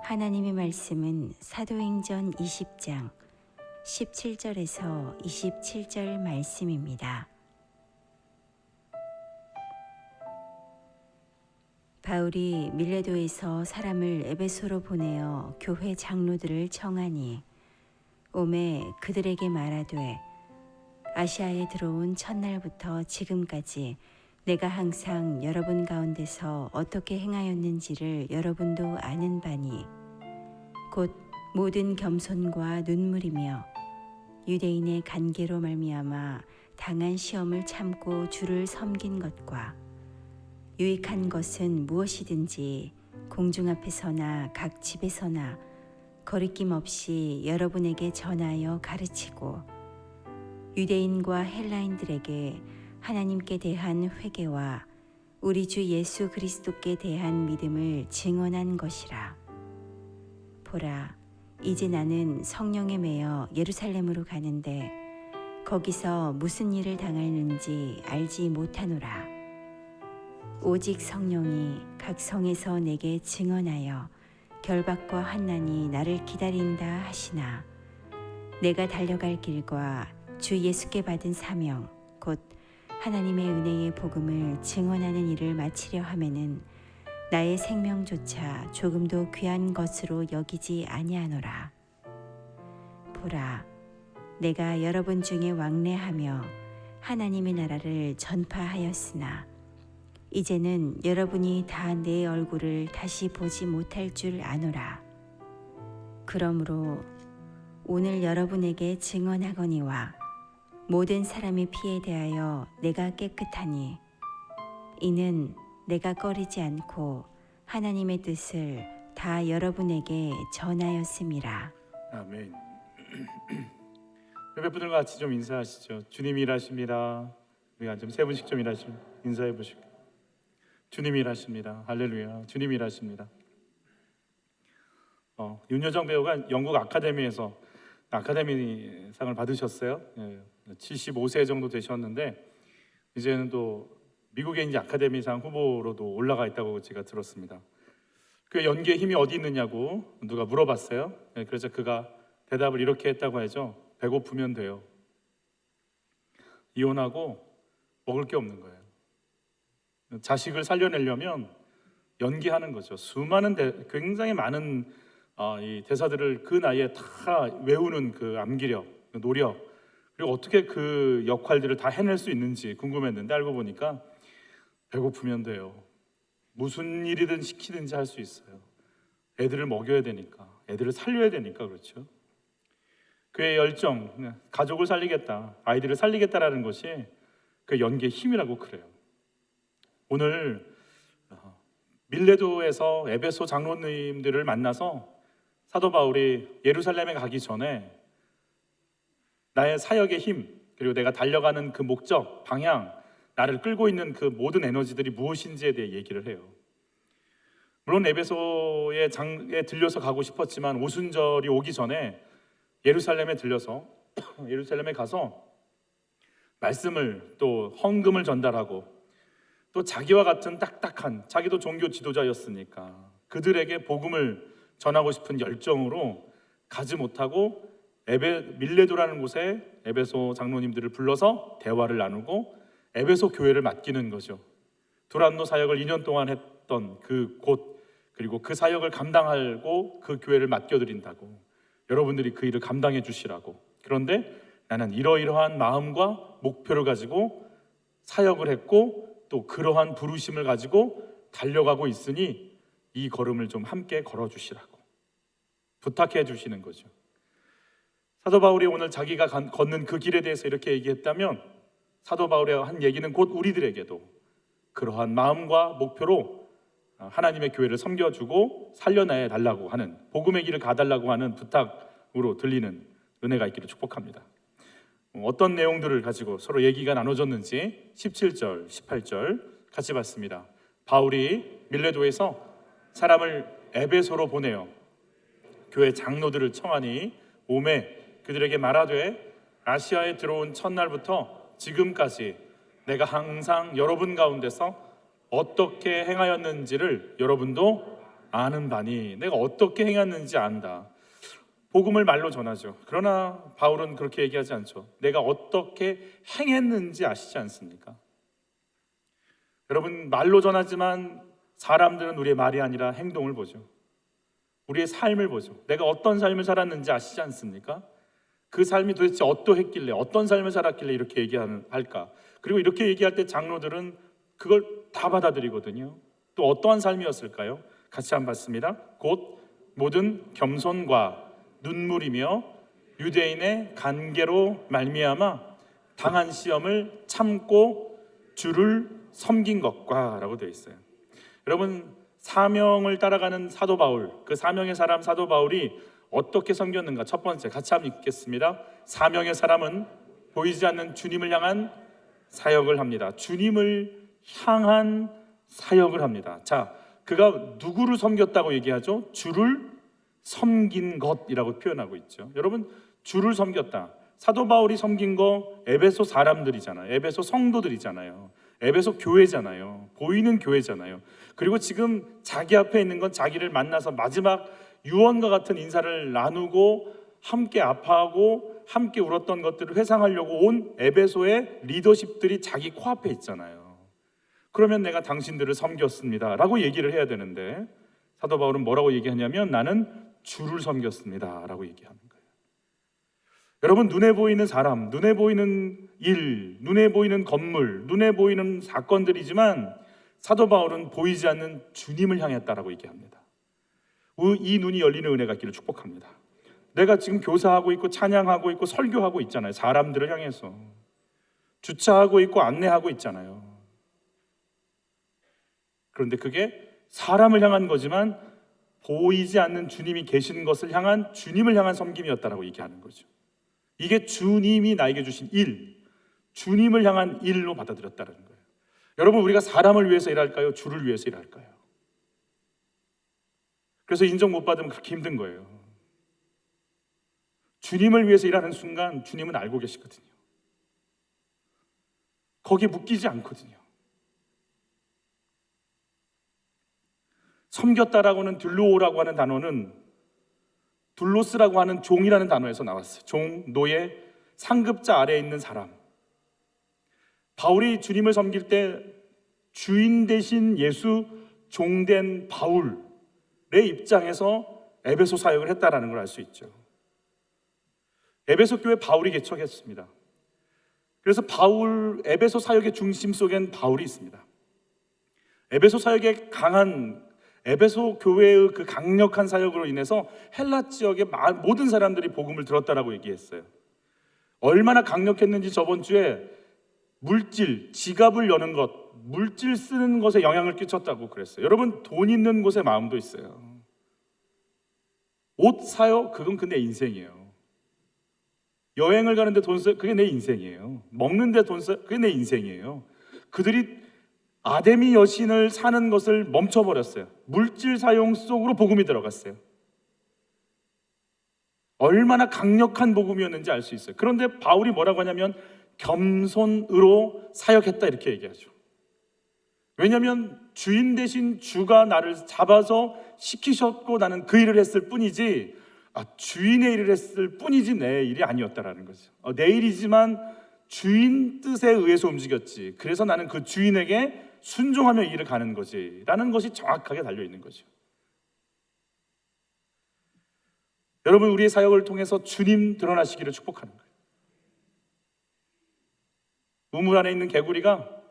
하나님의 말씀은 사도행전 20장 17절에서 27절 말씀입니다. 바울이 밀레도에서 사람을 에베소로 보내어 교회 장로들을 청하니 오매 그들에게 말하되 아시아에 들어온 첫날부터 지금까지 내가 항상 여러분 가운데서 어떻게 행하였는지를 여러분도 아는 바니 곧 모든 겸손과 눈물이며 유대인의 간계로 말미암아 당한 시험을 참고 주를 섬긴 것과 유익한 것은 무엇이든지 공중 앞에서나 각 집에서나 거리낌 없이 여러분에게 전하여 가르치고 유대인과 헬라인들에게 하나님께 대한 회개와 우리 주 예수 그리스도께 대한 믿음을 증언한 것이라. 보라, 이제 나는 성령에 매여 예루살렘으로 가는데 거기서 무슨 일을 당하는지 알지 못하노라. 오직 성령이 각 성에서 내게 증언하여 결박과 환난이 나를 기다린다 하시나 내가 달려갈 길과 주 예수께 받은 사명 곧 하나님의 은혜의 복음을 증언하는 일을 마치려 하면은 나의 생명조차 조금도 귀한 것으로 여기지 아니하노라. 보라, 내가 여러분 중에 왕래하며 하나님의 나라를 전파하였으나 이제는 여러분이 다 내 얼굴을 다시 보지 못할 줄 아노라. 그러므로 오늘 여러분에게 증언하거니와 모든 사람의 피에 대하여 내가 깨끗하니 이는 내가 꺼리지 않고 하나님의 뜻을 다 여러분에게 전하였음이라. 아멘. 옆분들과 같이 좀 인사하시죠. 주님이 일하십니다. 우리가 좀 세 분씩 좀 인사해 보시고. 주님이 일하십니다. 할렐루야. 주님이 일하십니다. 윤여정 배우가 영국 아카데미에서 아카데미상을 받으셨어요. 75세 정도 되셨는데 이제는 또 미국의 이제 아카데미상 후보로도 올라가 있다고 제가 들었습니다. 그 연기의 힘이 어디 있느냐고 누가 물어봤어요. 그래서 그가 대답을 이렇게 했다고 하죠. 배고프면 돼요. 이혼하고 먹을 게 없는 거예요. 자식을 살려내려면 연기하는 거죠. 수많은 굉장히 많은 이 대사들을 그 나이에 다 외우는 그 암기력, 그 노력, 그리고 어떻게 그 역할들을 다 해낼 수 있는지 궁금했는데 알고 보니까 배고프면 돼요. 무슨 일이든 시키든지 할 수 있어요. 애들을 먹여야 되니까, 애들을 살려야 되니까. 그렇죠. 그의 열정, 가족을 살리겠다, 아이들을 살리겠다라는 것이 그 연기의 힘이라고 그래요. 오늘 밀레도에서 에베소 장로님들을 만나서 사도 바울이 예루살렘에 가기 전에 나의 사역의 힘, 그리고 내가 달려가는 그 목적, 방향, 나를 끌고 있는 그 모든 에너지들이 무엇인지에 대해 얘기를 해요. 물론 에베소에 들려서 가고 싶었지만 오순절이 오기 전에 예루살렘에 들려서 예루살렘에 가서 말씀을 또 헌금을 전달하고 또 자기와 같은 딱딱한, 자기도 종교 지도자였으니까 그들에게 복음을 전하고 싶은 열정으로 가지 못하고 밀레도라는 곳에 에베소 장로님들을 불러서 대화를 나누고 에베소 교회를 맡기는 거죠. 두란노 사역을 2년 동안 했던 그 곳, 그리고 그 사역을 감당하고 그 교회를 맡겨드린다고, 여러분들이 그 일을 감당해 주시라고. 그런데 나는 이러이러한 마음과 목표를 가지고 사역을 했고 또 그러한 부르심을 가지고 달려가고 있으니 이 걸음을 좀 함께 걸어주시라고 부탁해 주시는 거죠. 사도 바울이 오늘 자기가 걷는 그 길에 대해서 이렇게 얘기했다면 사도 바울의 한 얘기는 곧 우리들에게도 그러한 마음과 목표로 하나님의 교회를 섬겨주고 살려내 달라고 하는, 복음의 길을 가달라고 하는 부탁으로 들리는 은혜가 있기를 축복합니다. 어떤 내용들을 가지고 서로 얘기가 나눠졌는지 17절, 18절 같이 봤습니다. 바울이 밀레도에서 사람을 에베소로 보내어 교회 장로들을 청하니 오매 그들에게 말하되 아시아에 들어온 첫날부터 지금까지 내가 항상 여러분 가운데서 어떻게 행하였는지를 여러분도 아는 바니 내가 어떻게 행했는지 안다. 복음을 말로 전하죠. 그러나 바울은 그렇게 얘기하지 않죠. 내가 어떻게 행했는지 아시지 않습니까? 여러분, 말로 전하지만 사람들은 우리의 말이 아니라 행동을 보죠. 우리의 삶을 보죠. 내가 어떤 삶을 살았는지 아시지 않습니까? 그 삶이 도대체 어떠했길래, 어떤 삶을 살았길래 이렇게 얘기할까? 그리고 이렇게 얘기할 때 장로들은 그걸 다 받아들이거든요. 또 어떠한 삶이었을까요? 같이 한번 봤습니다. 곧 모든 겸손과 눈물이며 유대인의 간계로 말미암아 당한 시험을 참고 주를 섬긴 것과 라고 되어 있어요. 여러분, 사명을 따라가는 사도 바울, 그 사명의 사람 사도 바울이 어떻게 섬겼는가? 첫 번째, 같이 한번 읽겠습니다. 사명의 사람은 보이지 않는 주님을 향한 사역을 합니다. 주님을 향한 사역을 합니다. 자, 그가 누구를 섬겼다고 얘기하죠? 주를 섬긴 것이라고 표현하고 있죠. 여러분, 주를 섬겼다. 사도 바울이 섬긴 거 에베소 사람들이잖아요. 에베소 성도들이잖아요. 에베소 교회잖아요. 보이는 교회잖아요. 그리고 지금 자기 앞에 있는 건 자기를 만나서 마지막 유언과 같은 인사를 나누고 함께 아파하고 함께 울었던 것들을 회상하려고 온 에베소의 리더십들이 자기 코앞에 있잖아요. 그러면 내가 당신들을 섬겼습니다 라고 얘기를 해야 되는데 사도 바울은 뭐라고 얘기하냐면 나는 주를 섬겼습니다 라고 얘기하는 거예요. 여러분, 눈에 보이는 사람, 눈에 보이는 일, 눈에 보이는 건물, 눈에 보이는 사건들이지만 사도 바울은 보이지 않는 주님을 향했다라고 얘기합니다. 이 눈이 열리는 은혜가 있기를 축복합니다. 내가 지금 교사하고 있고 찬양하고 있고 설교하고 있잖아요. 사람들을 향해서 주차하고 있고 안내하고 있잖아요. 그런데 그게 사람을 향한 거지만 보이지 않는 주님이 계신 것을 향한 주님을 향한 섬김이었다라고 얘기하는 거죠. 이게 주님이 나에게 주신 일, 주님을 향한 일로 받아들였다는 거예요. 여러분, 우리가 사람을 위해서 일할까요? 주를 위해서 일할까요? 그래서 인정 못 받으면 그렇게 힘든 거예요. 주님을 위해서 일하는 순간 주님은 알고 계시거든요. 거기에 묶이지 않거든요. 섬겼다라고는 둘로오라고 하는 단어는 둘로스라고 하는 종이라는 단어에서 나왔어요. 종, 노예, 상급자 아래에 있는 사람. 바울이 주님을 섬길 때 주인 대신 예수 종된 바울의 입장에서 에베소 사역을 했다라는 걸 알 수 있죠. 에베소 교회 바울이 개척했습니다. 그래서 에베소 사역의 중심 속엔 바울이 있습니다. 에베소 사역의 강한 에베소 교회의 그 강력한 사역으로 인해서 헬라 지역의 모든 사람들이 복음을 들었다라고 얘기했어요. 얼마나 강력했는지 저번 주에 물질, 지갑을 여는 것, 물질 쓰는 것에 영향을 끼쳤다고 그랬어요. 여러분, 돈 있는 곳에 마음도 있어요. 옷 사요? 그건 내 인생이에요. 여행을 가는데 돈 써요? 그게 내 인생이에요. 먹는데 돈 써요? 그게 내 인생이에요. 그들이 아데미 여신을 사는 것을 멈춰버렸어요. 물질 사용 속으로 복음이 들어갔어요. 얼마나 강력한 복음이었는지 알 수 있어요. 그런데 바울이 뭐라고 하냐면 겸손으로 사역했다 이렇게 얘기하죠. 왜냐하면 주인 대신 주가 나를 잡아서 시키셨고 나는 그 일을 했을 뿐이지 주인의 일을 했을 뿐이지 내 일이 아니었다라는 거죠. 내 일이지만 주인 뜻에 의해서 움직였지. 그래서 나는 그 주인에게 순종하며 일을 가는 거지 라는 것이 정확하게 달려있는 거죠. 여러분, 우리의 사역을 통해서 주님 드러나시기를 축복하는 거예요. 우물 안에 있는 개구리가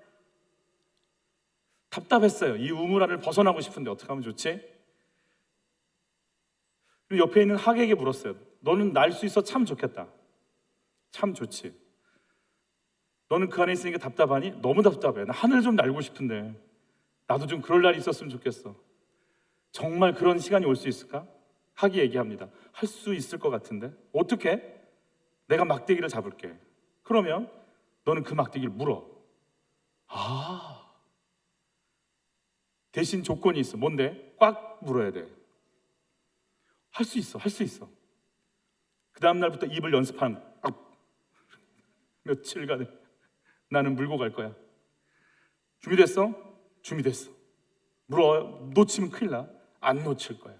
답답했어요. 이 우물 안을 벗어나고 싶은데 어떻게 하면 좋지? 그리고 옆에 있는 학에게 물었어요. 너는 날 수 있어 참 좋겠다. 참 좋지. 너는 그 안에 있으니까 답답하니? 너무 답답해. 나 하늘 좀 날고 싶은데 나도 좀 그럴 날이 있었으면 좋겠어. 정말 그런 시간이 올 수 있을까? 학이 얘기합니다. 할 수 있을 것 같은데 어떻게? 내가 막대기를 잡을게. 그러면 너는 그 막대기를 물어. 대신 조건이 있어. 뭔데? 꽉 물어야 돼. 할 수 있어. 할 수 있어. 그 다음 날부터 입을 연습하는 거야. 며칠간 나는 물고 갈 거야. 준비됐어? 준비됐어. 물어. 놓치면 큰일 나. 안 놓칠 거야.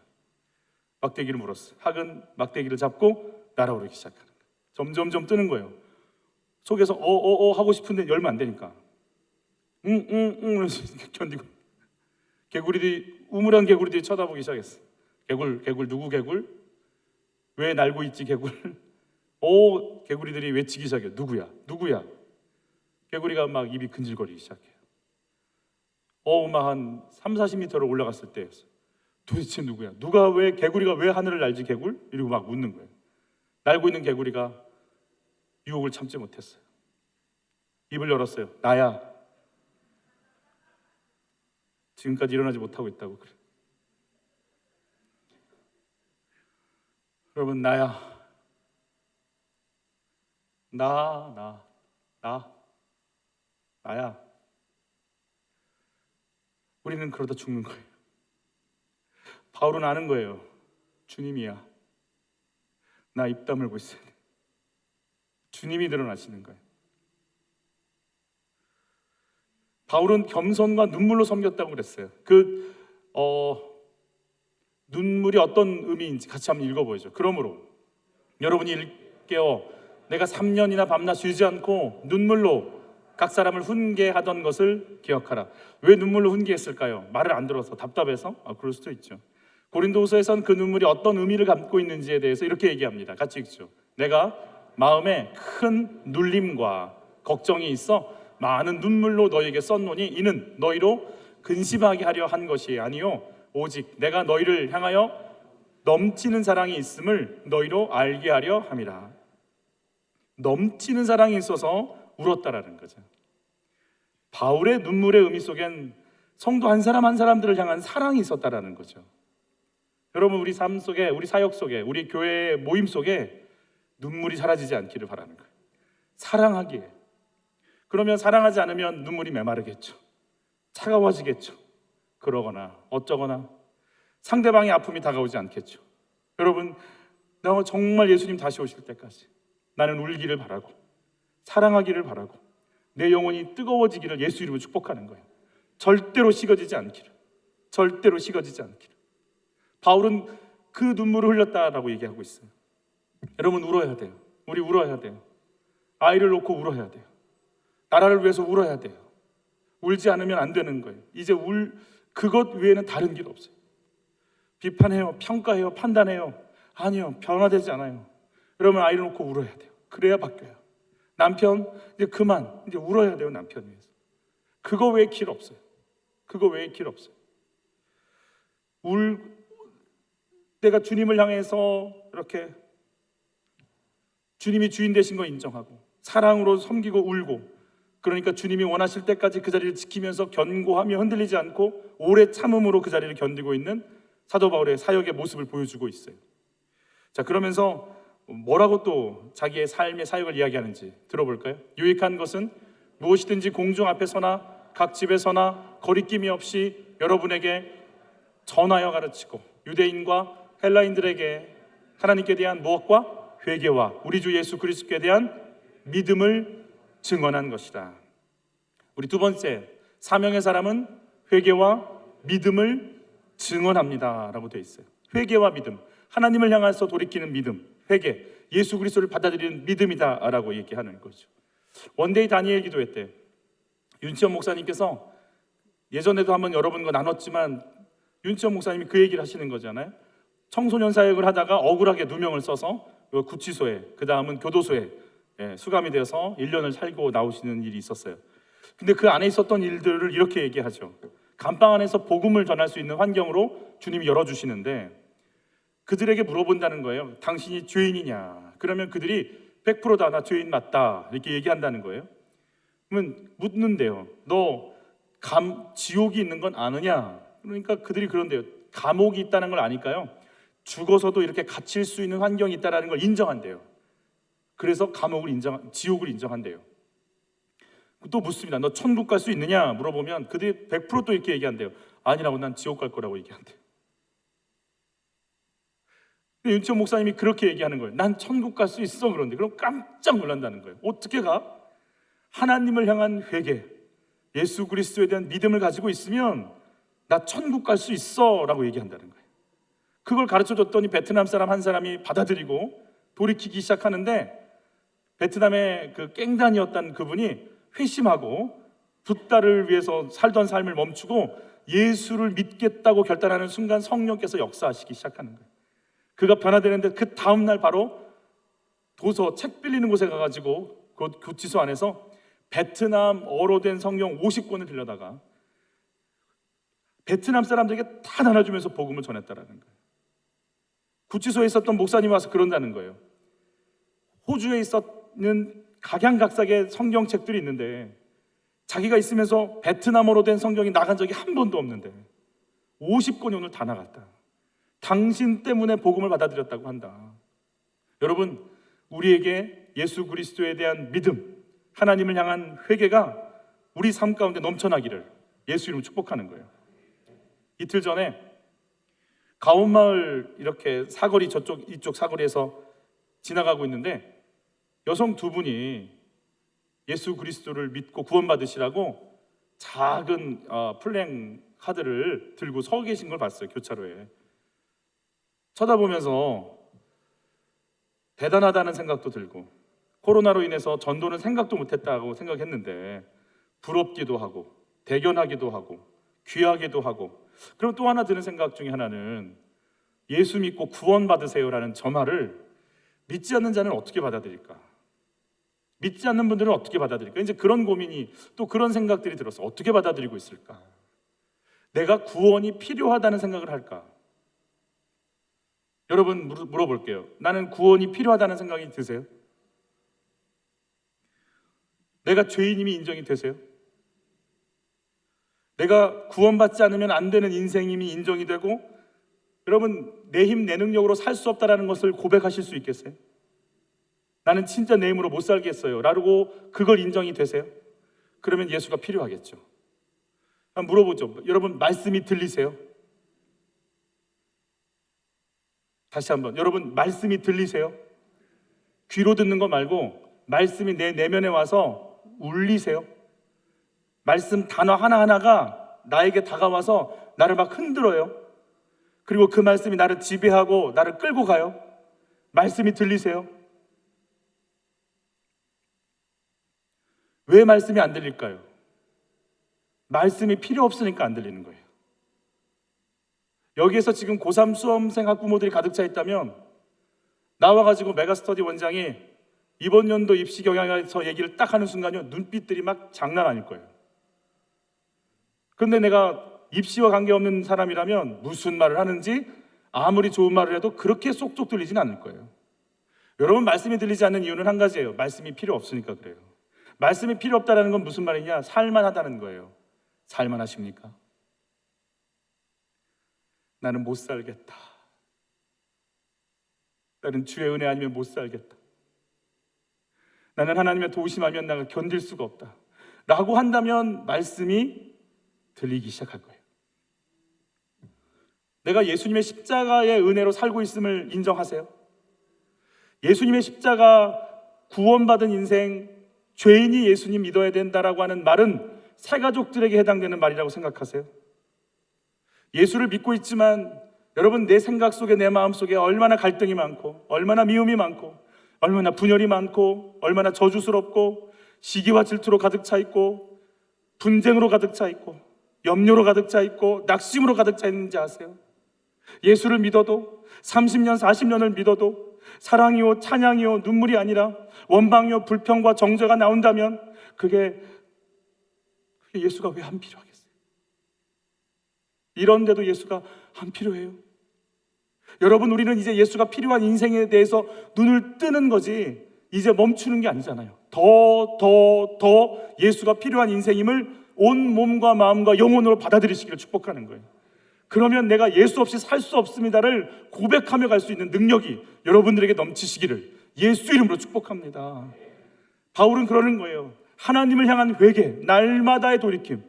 막대기를 물었어. 학은 막대기를 잡고 날아오르기 시작하는 거야. 점점점 뜨는 거예요. 속에서 하고 싶은데 열면 안 되니까 견디고, 개구리들이, 우물한 개구리들이 쳐다보기 시작했어. 개굴 누구 개굴? 왜 날고 있지 개굴? 개구리들이 외치기 시작해. 누구야? 개구리가 막 입이 근질거리기 시작해요. 막 한 30-40m로 올라갔을 때였어. 도대체 누구야? 개구리가 왜 하늘을 날지 개굴? 이러고 막 묻는 거예요. 날고 있는 개구리가 유혹을 참지 못했어요. 입을 열었어요. 나야. 지금까지 일어나지 못하고 있다고 그래. 여러분, 나야. 나야. 우리는 그러다 죽는 거예요. 바울은 아는 거예요. 주님이야. 나 입 다물고 있어야 돼. 주님이 드러나시는 거예요. 바울은 겸손과 눈물로 섬겼다고 그랬어요. 눈물이 어떤 의미인지 같이 한번 읽어보죠. 그러므로 여러분이 일깨어 내가 3년이나 밤낮 쉬지 않고 눈물로 각 사람을 훈계하던 것을 기억하라. 왜 눈물로 훈계했을까요? 말을 안 들어서 답답해서? 그럴 수도 있죠. 고린도후서에선 그 눈물이 어떤 의미를 담고 있는지에 대해서 이렇게 얘기합니다. 같이 읽죠. 내가 마음에 큰 눌림과 걱정이 있어 많은 눈물로 너희에게 썼노니 이는 너희로 근심하게 하려 한 것이 아니요 오직 내가 너희를 향하여 넘치는 사랑이 있음을 너희로 알게 하려 함이라. 넘치는 사랑이 있어서 울었다라는 거죠. 바울의 눈물의 의미 속엔 성도 한 사람 한 사람들을 향한 사랑이 있었다라는 거죠. 여러분, 우리 삶 속에, 우리 사역 속에, 우리 교회 모임 속에 눈물이 사라지지 않기를 바라는 거예요. 사랑하기에. 그러면 사랑하지 않으면 눈물이 메마르겠죠. 차가워지겠죠. 그러거나 어쩌거나 상대방의 아픔이 다가오지 않겠죠. 여러분, 나 정말 예수님 다시 오실 때까지 나는 울기를 바라고 사랑하기를 바라고 내 영혼이 뜨거워지기를 예수 이름으로 축복하는 거예요. 절대로 식어지지 않기를. 절대로 식어지지 않기를. 바울은 그 눈물을 흘렸다라고 얘기하고 있어요. 여러분, 울어야 돼요. 우리 울어야 돼요. 아이를 놓고 울어야 돼요. 나라를 위해서 울어야 돼요. 울지 않으면 안 되는 거예요. 이제 그것 외에는 다른 길 없어요. 비판해요, 평가해요, 판단해요. 아니요, 변화되지 않아요. 여러분, 아이를 놓고 울어야 돼요. 그래야 바뀌어요. 남편, 이제 그만, 이제 울어야 돼요. 남편 위해서. 그거 외에 길 없어요. 그거 외에 길 없어요. 내가 주님을 향해서 이렇게 주님이 주인 되신 거 인정하고 사랑으로 섬기고 울고, 그러니까 주님이 원하실 때까지 그 자리를 지키면서 견고하며 흔들리지 않고 오래 참음으로 그 자리를 견디고 있는 사도 바울의 사역의 모습을 보여주고 있어요. 자, 그러면서 뭐라고 또 자기의 삶의 사역을 이야기하는지 들어볼까요? 유익한 것은 무엇이든지 공중 앞에서나 각 집에서나 거리낌이 없이 여러분에게 전하여 가르치고 유대인과 헬라인들에게 하나님께 대한 무엇과 회개와 우리 주 예수 그리스도께 대한 믿음을 증언한 것이다. 우리 두 번째, 사명의 사람은 회개와 믿음을 증언합니다 라고 되어 있어요. 회개와 믿음, 하나님을 향해서 돌이키는 믿음, 회개, 예수 그리스도를 받아들이는 믿음이다 라고 얘기하는 거죠. 원데이 다니엘 기도회 때 윤치원 목사님께서, 예전에도 한번 여러분과 나눴지만 윤치원 목사님이 그 얘기를 하시는 거잖아요. 청소년 사역을 하다가 억울하게 누명을 써서 구치소에, 그 다음은 교도소에 수감이 되어서 1년을 살고 나오시는 일이 있었어요. 근데 그 안에 있었던 일들을 이렇게 얘기하죠. 감방 안에서 복음을 전할 수 있는 환경으로 주님이 열어주시는데 그들에게 물어본다는 거예요. 당신이 죄인이냐? 그러면 그들이 100%다 나 죄인 맞다 이렇게 얘기한다는 거예요. 그러면 묻는데요. 너 지옥이 있는 건 아느냐? 그러니까 그들이 그런데요. 감옥이 있다는 걸 아니까요. 죽어서도 이렇게 갇힐 수 있는 환경이 있다는 걸 인정한대요. 그래서 지옥을 인정한대요. 또 묻습니다. 너 천국 갈 수 있느냐? 물어보면 그들이 100% 또 이렇게 얘기한대요. 아니라고, 난 지옥 갈 거라고 얘기한대요. 근데 윤치원 목사님이 그렇게 얘기하는 거예요. 난 천국 갈 수 있어. 그런데 그럼 깜짝 놀란다는 거예요. 어떻게 가? 하나님을 향한 회개, 예수 그리스도에 대한 믿음을 가지고 있으면 나 천국 갈 수 있어 라고 얘기한다는 거예요. 그걸 가르쳐 줬더니 베트남 사람 한 사람이 받아들이고 돌이키기 시작하는데, 베트남의 그 깽단이었던 그분이 회심하고 붓다를 위해서 살던 삶을 멈추고 예수를 믿겠다고 결단하는 순간 성령께서 역사하시기 시작하는 거예요. 그가 변화되는데 그 다음날 바로 도서 책 빌리는 곳에 가가지고 그 구치소 안에서 베트남어로 된 성경 50권을 빌려다가 베트남 사람들에게 다 나눠주면서 복음을 전했다라는 거예요. 구치소에 있었던 목사님이 와서 그런다는 거예요. 호주에 있었는 각양각색의 성경책들이 있는데 자기가 있으면서 베트남어로 된 성경이 나간 적이 한 번도 없는데 50권이 오늘 다 나갔다. 당신 때문에 복음을 받아들였다고 한다. 여러분, 우리에게 예수 그리스도에 대한 믿음, 하나님을 향한 회개가 우리 삶 가운데 넘쳐나기를 예수 이름으로 축복하는 거예요. 이틀 전에 가온마을 이렇게 사거리 이쪽 사거리에서 지나가고 있는데 여성 두 분이 예수 그리스도를 믿고 구원받으시라고 작은 플랜 카드를 들고 서 계신 걸 봤어요. 교차로에 쳐다보면서 대단하다는 생각도 들고, 코로나로 인해서 전도는 생각도 못했다고 생각했는데 부럽기도 하고 대견하기도 하고 귀하기도 하고, 그럼 또 하나 드는 생각 중에 하나는 예수 믿고 구원받으세요라는 저 말을 믿지 않는 자는 어떻게 받아들일까? 믿지 않는 분들은 어떻게 받아들일까? 이제 그런 고민이, 또 그런 생각들이 들어서 어떻게 받아들이고 있을까? 내가 구원이 필요하다는 생각을 할까? 여러분 물어볼게요. 나는 구원이 필요하다는 생각이 드세요? 내가 죄인임이 인정이 되세요? 내가 구원받지 않으면 안 되는 인생임이 인정이 되고, 여러분 내 힘 내 능력으로 살 수 없다라는 것을 고백하실 수 있겠어요? 나는 진짜 내 힘으로 못 살겠어요 라고 그걸 인정이 되세요? 그러면 예수가 필요하겠죠. 한번 물어보죠. 여러분 말씀이 들리세요? 다시 한번, 여러분 말씀이 들리세요? 귀로 듣는 거 말고 말씀이 내 내면에 와서 울리세요? 말씀 단어 하나하나가 나에게 다가와서 나를 막 흔들어요. 그리고 그 말씀이 나를 지배하고 나를 끌고 가요. 말씀이 들리세요? 왜 말씀이 안 들릴까요? 말씀이 필요 없으니까 안 들리는 거예요. 여기에서 지금 고3 수험생 학부모들이 가득 차 있다면 나와가지고 메가스터디 원장이 이번 연도 입시 경향에서 얘기를 딱 하는 순간요, 눈빛들이 막 장난 아닐 거예요. 그런데 내가 입시와 관계없는 사람이라면 무슨 말을 하는지 아무리 좋은 말을 해도 그렇게 쏙쏙 들리진 않을 거예요. 여러분 말씀이 들리지 않는 이유는 한 가지예요. 말씀이 필요 없으니까 그래요. 말씀이 필요 없다는 건 무슨 말이냐? 살만하다는 거예요. 살만하십니까? 나는 못 살겠다. 나는 주의 은혜 아니면 못 살겠다. 나는 하나님의 도우심하면 내가 견딜 수가 없다 라고 한다면 말씀이 들리기 시작할 거예요. 내가 예수님의 십자가의 은혜로 살고 있음을 인정하세요? 예수님의 십자가, 구원받은 인생, 죄인이 예수님 믿어야 된다라고 하는 말은 새가족들에게 해당되는 말이라고 생각하세요? 예수를 믿고 있지만 여러분 내 생각 속에, 내 마음 속에 얼마나 갈등이 많고 얼마나 미움이 많고 얼마나 분열이 많고 얼마나 저주스럽고 시기와 질투로 가득 차 있고 분쟁으로 가득 차 있고 염려로 가득 차 있고 낙심으로 가득 차 있는지 아세요? 예수를 믿어도 30년 40년을 믿어도 사랑이요 찬양이요 눈물이 아니라 원망이요 불평과 정죄가 나온다면 그게 예수가 왜 안 필요하겠어요? 이런데도 예수가 안 필요해요? 여러분 우리는 이제 예수가 필요한 인생에 대해서 눈을 뜨는 거지 이제 멈추는 게 아니잖아요. 더 예수가 필요한 인생임을 온 몸과 마음과 영혼으로 받아들이시기를 축복하는 거예요. 그러면 내가 예수 없이 살 수 없습니다를 고백하며 갈 수 있는 능력이 여러분들에게 넘치시기를 예수 이름으로 축복합니다. 바울은 그러는 거예요. 하나님을 향한 회개, 날마다의 돌이킴,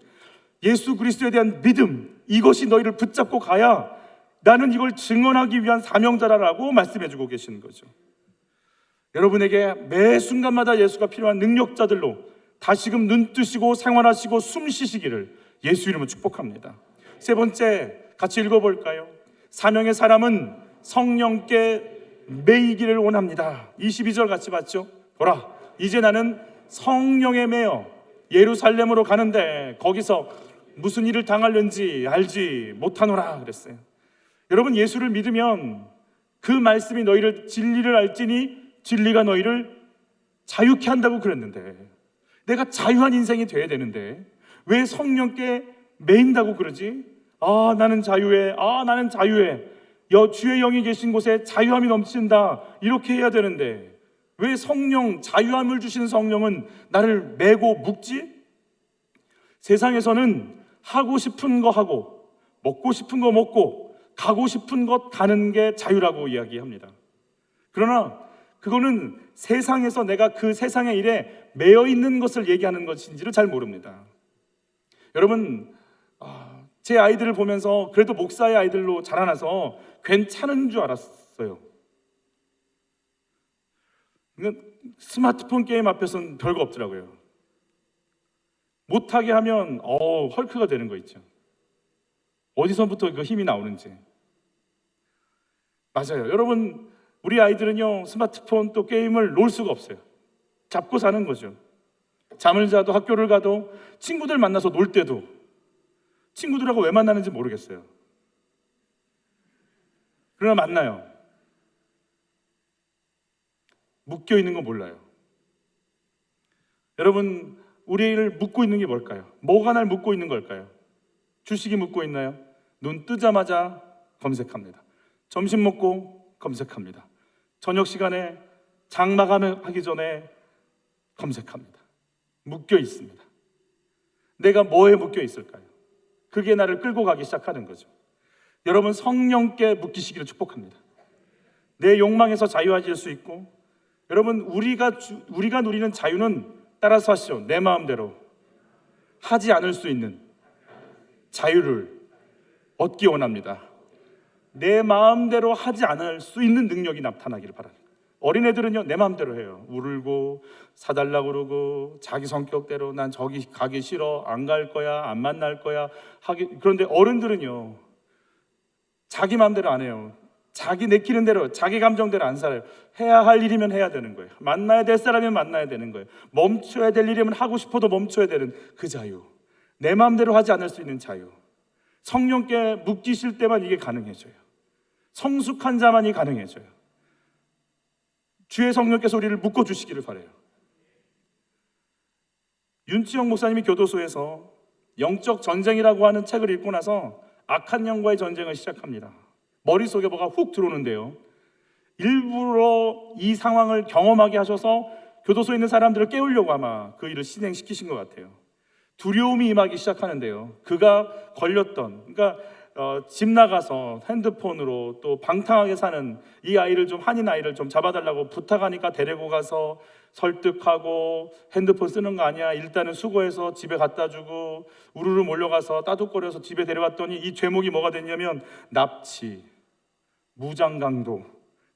예수 그리스도에 대한 믿음, 이것이 너희를 붙잡고 가야 나는 이걸 증언하기 위한 사명자라고 말씀해주고 계시는 거죠. 여러분에게 매 순간마다 예수가 필요한 능력자들로 다시금 눈 뜨시고 생활하시고 숨 쉬시기를 예수 이름으로 축복합니다. 세 번째, 같이 읽어볼까요? 사명의 사람은 성령께 매이기를 원합니다. 22절 같이 봤죠? 보라, 이제 나는 성령에 매여 예루살렘으로 가는데 거기서 무슨 일을 당하려는지 알지 못하노라 그랬어요. 여러분, 예수를 믿으면 그 말씀이 너희를 진리를 알지니 진리가 너희를 자유케 한다고 그랬는데, 내가 자유한 인생이 돼야 되는데 왜 성령께 매인다고 그러지? 나는 자유해. 나는 자유해. 주의 영이 계신 곳에 자유함이 넘친다. 이렇게 해야 되는데 왜 성령, 자유함을 주시는 성령은 나를 매고 묶지? 세상에서는 하고 싶은 거 하고 먹고 싶은 거 먹고 가고 싶은 곳 가는 게 자유라고 이야기합니다. 그러나 그거는 세상에서 내가 그 세상의 일에 매여 있는 것을 얘기하는 것인지를 잘 모릅니다. 여러분, 제 아이들을 보면서 그래도 목사의 아이들로 자라나서 괜찮은 줄 알았어요. 스마트폰 게임 앞에서는 별거 없더라고요. 못하게 하면 헐크가 되는 거 있죠. 어디서부터 그 힘이 나오는지. 맞아요. 여러분, 우리 아이들은요, 스마트폰 또 게임을 놓을 수가 없어요. 잡고 사는 거죠. 잠을 자도 학교를 가도 친구들 만나서 놀 때도 친구들하고 왜 만나는지 모르겠어요. 그러나 만나요. 묶여 있는 거 몰라요. 여러분, 우리를 묶고 있는 게 뭘까요? 뭐가 날 묶고 있는 걸까요? 주식이 묶고 있나요? 눈 뜨자마자 검색합니다. 점심 먹고 검색합니다. 저녁 시간에 장 마감하기 전에 검색합니다. 묶여 있습니다. 내가 뭐에 묶여 있을까요? 그게 나를 끌고 가기 시작하는 거죠. 여러분, 성령께 묶이시기를 축복합니다. 내 욕망에서 자유해질 수 있고, 여러분, 우리가 누리는 자유는 따라서 하시죠. 내 마음대로 하지 않을 수 있는 자유를 얻기 원합니다. 내 마음대로 하지 않을 수 있는 능력이 나타나기를 바랍니다. 어린애들은요, 내 마음대로 해요. 울고 사달라고 그러고 자기 성격대로 난 저기 가기 싫어, 안 갈 거야, 안 만날 거야 그런데 어른들은요, 자기 마음대로 안 해요. 자기 내키는 대로, 자기 감정대로 안 살아요. 해야 할 일이면 해야 되는 거예요. 만나야 될 사람이면 만나야 되는 거예요. 멈춰야 될 일이면 하고 싶어도 멈춰야 되는 그 자유, 내 마음대로 하지 않을 수 있는 자유. 성령께 묶이실 때만 이게 가능해져요. 성숙한 자만이 가능해져요. 주의 성령께서 우리를 묶어주시기를 바라요. 윤치영 목사님이 교도소에서 영적 전쟁이라고 하는 책을 읽고 나서 악한 영과의 전쟁을 시작합니다. 머릿속에 뭐가 훅 들어오는데요, 일부러 이 상황을 경험하게 하셔서 교도소에 있는 사람들을 깨우려고 아마 그 일을 진행시키신 것 같아요. 두려움이 임하기 시작하는데요, 그가 걸렸던, 집 나가서 핸드폰으로 또 방탕하게 사는 이 아이를 좀, 한인 아이를 좀 잡아달라고 부탁하니까 데리고 가서 설득하고, 핸드폰 쓰는 거 아니야, 일단은 수고해서 집에 갖다 주고, 우르르 몰려가서 따둑거려서 집에 데려갔더니 이 죄목이 뭐가 됐냐면 납치, 무장강도,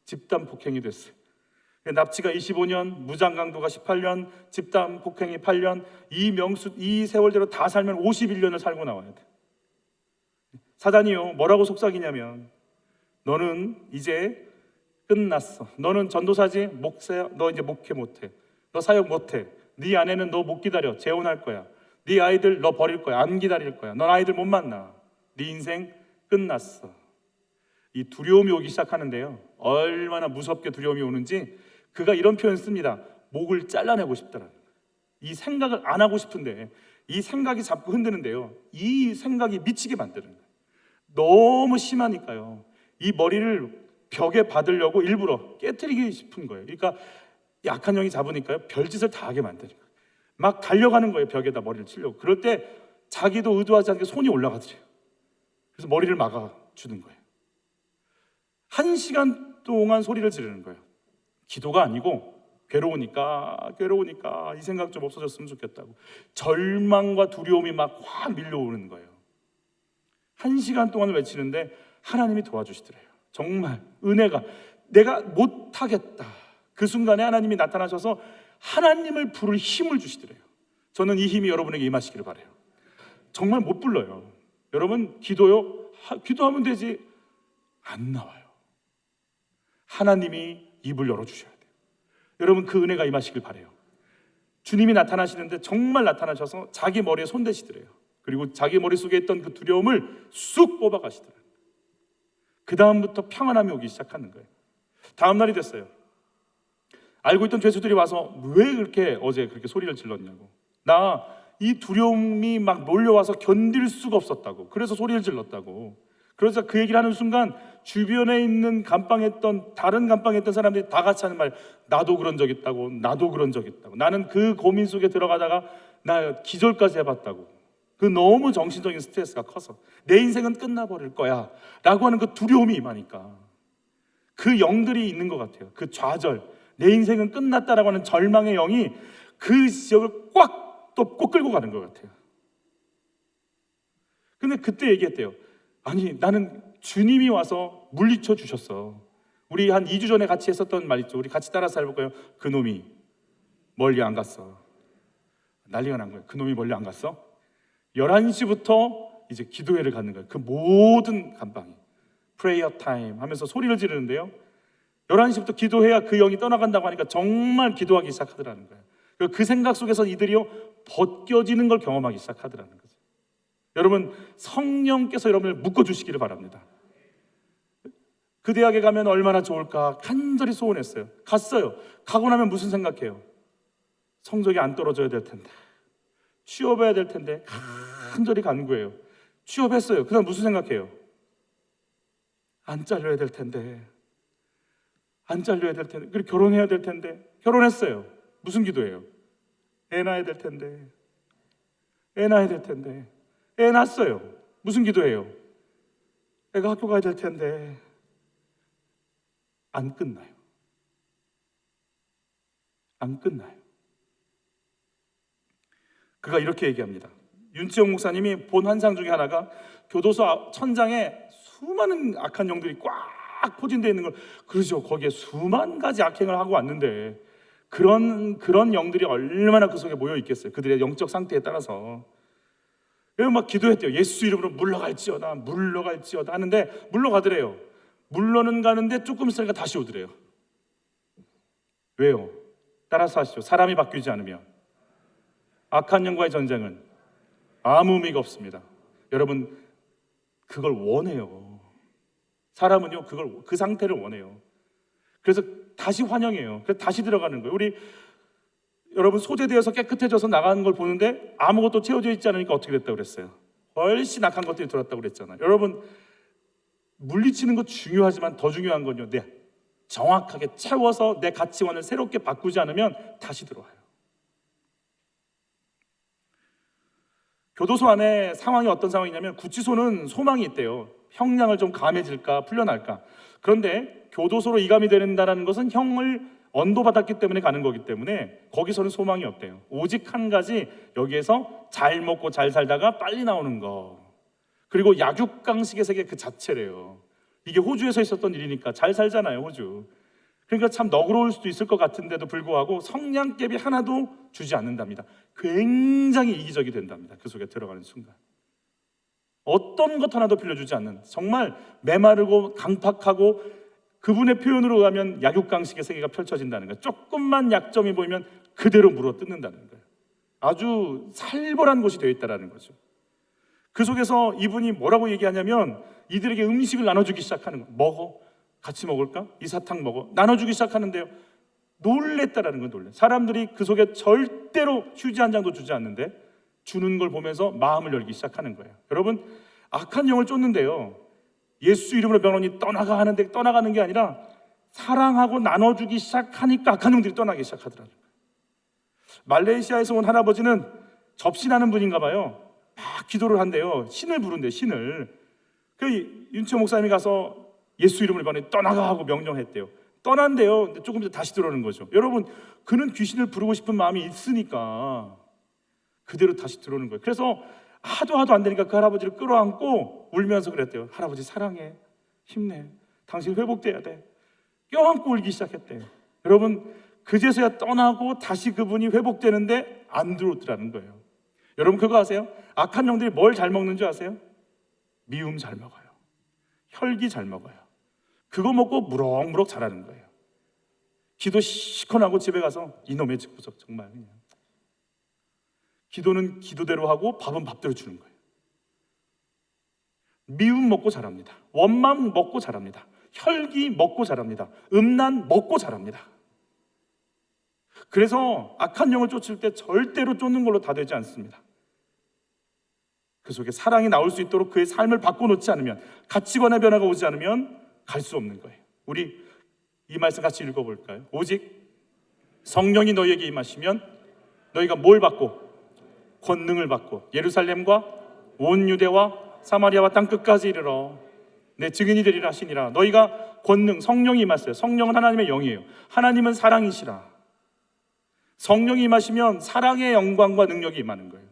집단폭행이 됐어요. 납치가 25년, 무장강도가 18년, 집단폭행이 8년, 이 세월대로 다 살면 51년을 살고 나와야 돼. 사단이요, 뭐라고 속삭이냐면, 너는 이제 끝났어. 너는 전도사지? 목사야? 너 이제 목회 못해. 너 사역 못해. 네 아내는 너 못 기다려. 재혼할 거야. 네 아이들 너 버릴 거야. 안 기다릴 거야. 넌 아이들 못 만나. 네 인생 끝났어. 이 두려움이 오기 시작하는데요, 얼마나 무섭게 두려움이 오는지 그가 이런 표현 씁니다. 목을 잘라내고 싶다라는 거예요. 이 생각을 안 하고 싶은데 이 생각이 자꾸 흔드는데요, 이 생각이 미치게 만드는 거예요. 너무 심하니까요, 이 머리를 벽에 받으려고 일부러 깨트리기 싶은 거예요. 그러니까 약한 영이 잡으니까요, 별짓을 다 하게 만드는 거예요. 막 달려가는 거예요, 벽에다 머리를 치려고. 그럴 때 자기도 의도하지 않게 손이 올라가더래요. 그래서 머리를 막아주는 거예요. 1시간 동안 소리를 지르는 거예요. 기도가 아니고 괴로우니까 이 생각 좀 없어졌으면 좋겠다고. 절망과 두려움이 막 확 밀려오는 거예요. 1시간 동안 외치는데 하나님이 도와주시더래요. 정말 은혜가, 내가 못하겠다, 그 순간에 하나님이 나타나셔서 하나님을 부를 힘을 주시더래요. 저는 이 힘이 여러분에게 임하시기를 바라요. 정말 못 불러요. 여러분, 기도요? 기도하면 되지. 안 나와요. 하나님이 입을 열어주셔야 돼요. 여러분, 그 은혜가 임하시길 바라요. 주님이 나타나시는데 정말 나타나셔서 자기 머리에 손대시더래요. 그리고 자기 머릿속에 있던 그 두려움을 쑥 뽑아가시더래요. 그 다음부터 평안함이 오기 시작하는 거예요. 다음 날이 됐어요. 알고 있던 죄수들이 와서 왜 그렇게 어제 그렇게 소리를 질렀냐고. 나 이 두려움이 막 몰려와서 견딜 수가 없었다고. 그래서 소리를 질렀다고. 그래서 그 얘기를 하는 순간 주변에 있는 다른 감방에 있던 사람들이 다 같이 하는 말, 나도 그런 적 있다고, 나도 그런 적 있다고. 나는 그 고민 속에 들어가다가 나 기절까지 해봤다고. 그 너무 정신적인 스트레스가 커서 내 인생은 끝나버릴 거야 라고 하는 그 두려움이 임하니까 그 영들이 있는 것 같아요. 그 좌절, 내 인생은 끝났다라고 하는 절망의 영이 그 지역을 꽉 끌고 가는 것 같아요. 근데 그때 얘기했대요. 아니, 나는 주님이 와서 물리쳐 주셨어. 우리 한 2주 전에 같이 했었던 말 있죠. 우리 같이 따라서 해볼까요? 그놈이 멀리 안 갔어. 난리가 난 거예요. 그놈이 멀리 안 갔어? 11시부터 이제 기도회를 갖는 거예요. 그 모든 감방이 프레이어 타임 하면서 소리를 지르는데요, 11시부터 기도해야 그 영이 떠나간다고 하니까 정말 기도하기 시작하더라는 거예요. 그 생각 속에서 이들이요 벗겨지는 걸 경험하기 시작하더라는 거죠. 여러분, 성령께서 여러분을 묶어주시기를 바랍니다. 그 대학에 가면 얼마나 좋을까 간절히 소원했어요. 갔어요. 가고 나면 무슨 생각해요? 성적이 안 떨어져야 될 텐데, 취업해야 될 텐데 간절히 간구해요. 취업했어요. 그 다음 무슨 생각해요? 안 잘려야 될 텐데, 안 잘려야 될 텐데, 그리고 결혼해야 될 텐데, 결혼했어요. 무슨 기도예요? 애 낳아야 될 텐데, 애 낳아야 될 텐데, 애 낳았어요. 무슨 기도예요? 애가 학교 가야 될 텐데. 안 끝나요. 안 끝나요. 그가 이렇게 얘기합니다. 윤치영 목사님이 본 환상 중에 하나가 교도소 천장에 수많은 악한 영들이 꽉 포진되어 있는 걸, 그러죠. 거기에 수만 가지 악행을 하고 왔는데 그런 영들이 얼마나 그 속에 모여 있겠어요. 그들의 영적 상태에 따라서. 그래서 막 기도했대요. 예수 이름으로 물러갈지어다, 물러갈지어다 하는데 물러가더래요. 물러는 가는데 조금 있으니까 다시 오더래요. 왜요? 따라서 하시죠. 사람이 바뀌지 않으면 악한 영과의 전쟁은 아무 의미가 없습니다. 여러분, 그걸 원해요. 사람은요, 그 상태를 원해요. 그래서 다시 환영해요. 그래서 다시 들어가는 거예요. 여러분, 소재되어서 깨끗해져서 나가는 걸 보는데 아무것도 채워져 있지 않으니까 어떻게 됐다고 그랬어요? 훨씬 악한 것들이 들어왔다고 그랬잖아요. 여러분, 물리치는 거 중요하지만 더 중요한 건요, 정확하게 채워서 내 가치관을 새롭게 바꾸지 않으면 다시 들어와요. 교도소 안에 상황이 어떤 상황이냐면, 구치소는 소망이 있대요. 형량을 좀 감해질까, 풀려날까. 그런데 교도소로 이감이 된다는 것은 형을 언도받았기 때문에 가는 거기 때문에 거기서는 소망이 없대요. 오직 한 가지, 여기에서 잘 먹고 잘 살다가 빨리 나오는 거. 그리고 약육강식의 세계 그 자체래요. 이게 호주에서 있었던 일이니까 잘 살잖아요, 호주. 그러니까 참 너그러울 수도 있을 것 같은데도 불구하고 성냥개비 하나도 주지 않는답니다. 굉장히 이기적이 된답니다. 그 속에 들어가는 순간 어떤 것 하나도 빌려주지 않는, 정말 메마르고 강팍하고, 그분의 표현으로 의하면 약육강식의 세계가 펼쳐진다는 거예요. 조금만 약점이 보이면 그대로 물어뜯는다는 거예요. 아주 살벌한 곳이 되어 있다는 거죠. 그 속에서 이분이 뭐라고 얘기하냐면, 이들에게 음식을 나눠주기 시작하는 거예요. 먹어, 같이 먹을까? 이 사탕 먹어, 나눠주기 시작하는데요, 놀랬다라는 건 놀래. 사람들이 그 속에 절대로 휴지 한 장도 주지 않는데 주는 걸 보면서 마음을 열기 시작하는 거예요. 여러분, 악한 영을 쫓는데요, 예수 이름으로 병원이 떠나가 하는데 떠나가는 게 아니라 사랑하고 나눠주기 시작하니까 악한 영들이 떠나기 시작하더라고요. 말레이시아에서 온 할아버지는 접신하는 분인가 봐요. 막 기도를 한대요. 신을 부른대요, 신을. 그 윤채 목사님이 가서 예수 이름으로 병원이 떠나가 하고 명령했대요. 떠난대요. 근데 조금 이따 다시 들어오는 거죠. 여러분, 그는 귀신을 부르고 싶은 마음이 있으니까 그대로 다시 들어오는 거예요. 그래서 하도 안 되니까 그 할아버지를 끌어안고 울면서 그랬대요. 할아버지 사랑해, 힘내, 당신 회복돼야 돼. 껴안고 울기 시작했대요. 여러분, 그제서야 떠나고 다시 그분이 회복되는데 안 들어오더라는 거예요. 여러분, 그거 아세요? 악한 영들이 뭘 잘 먹는 줄 아세요? 미움 잘 먹어요. 혈기 잘 먹어요. 그거 먹고 무럭무럭 자라는 거예요. 기도 시큰하고 집에 가서 이놈의 집구석 정말 그냥. 기도는 기도대로 하고 밥은 밥대로 주는 거예요. 미움 먹고 자랍니다. 원망 먹고 자랍니다. 혈기 먹고 자랍니다. 음란 먹고 자랍니다. 그래서 악한 영을 쫓을 때 절대로 쫓는 걸로 다 되지 않습니다. 그 속에 사랑이 나올 수 있도록 그의 삶을 바꿔놓지 않으면, 가치관의 변화가 오지 않으면 갈 수 없는 거예요. 우리 이 말씀 같이 읽어볼까요? 오직 성령이 너희에게 임하시면 너희가 뭘 받고? 권능을 받고 예루살렘과 온 유대와 사마리아와 땅 끝까지 이르러 내 증인이 되리라 하시니라. 너희가 권능, 성령이 임하세요. 성령은 하나님의 영이에요. 하나님은 사랑이시라. 성령이 임하시면 사랑의 영광과 능력이 임하는 거예요.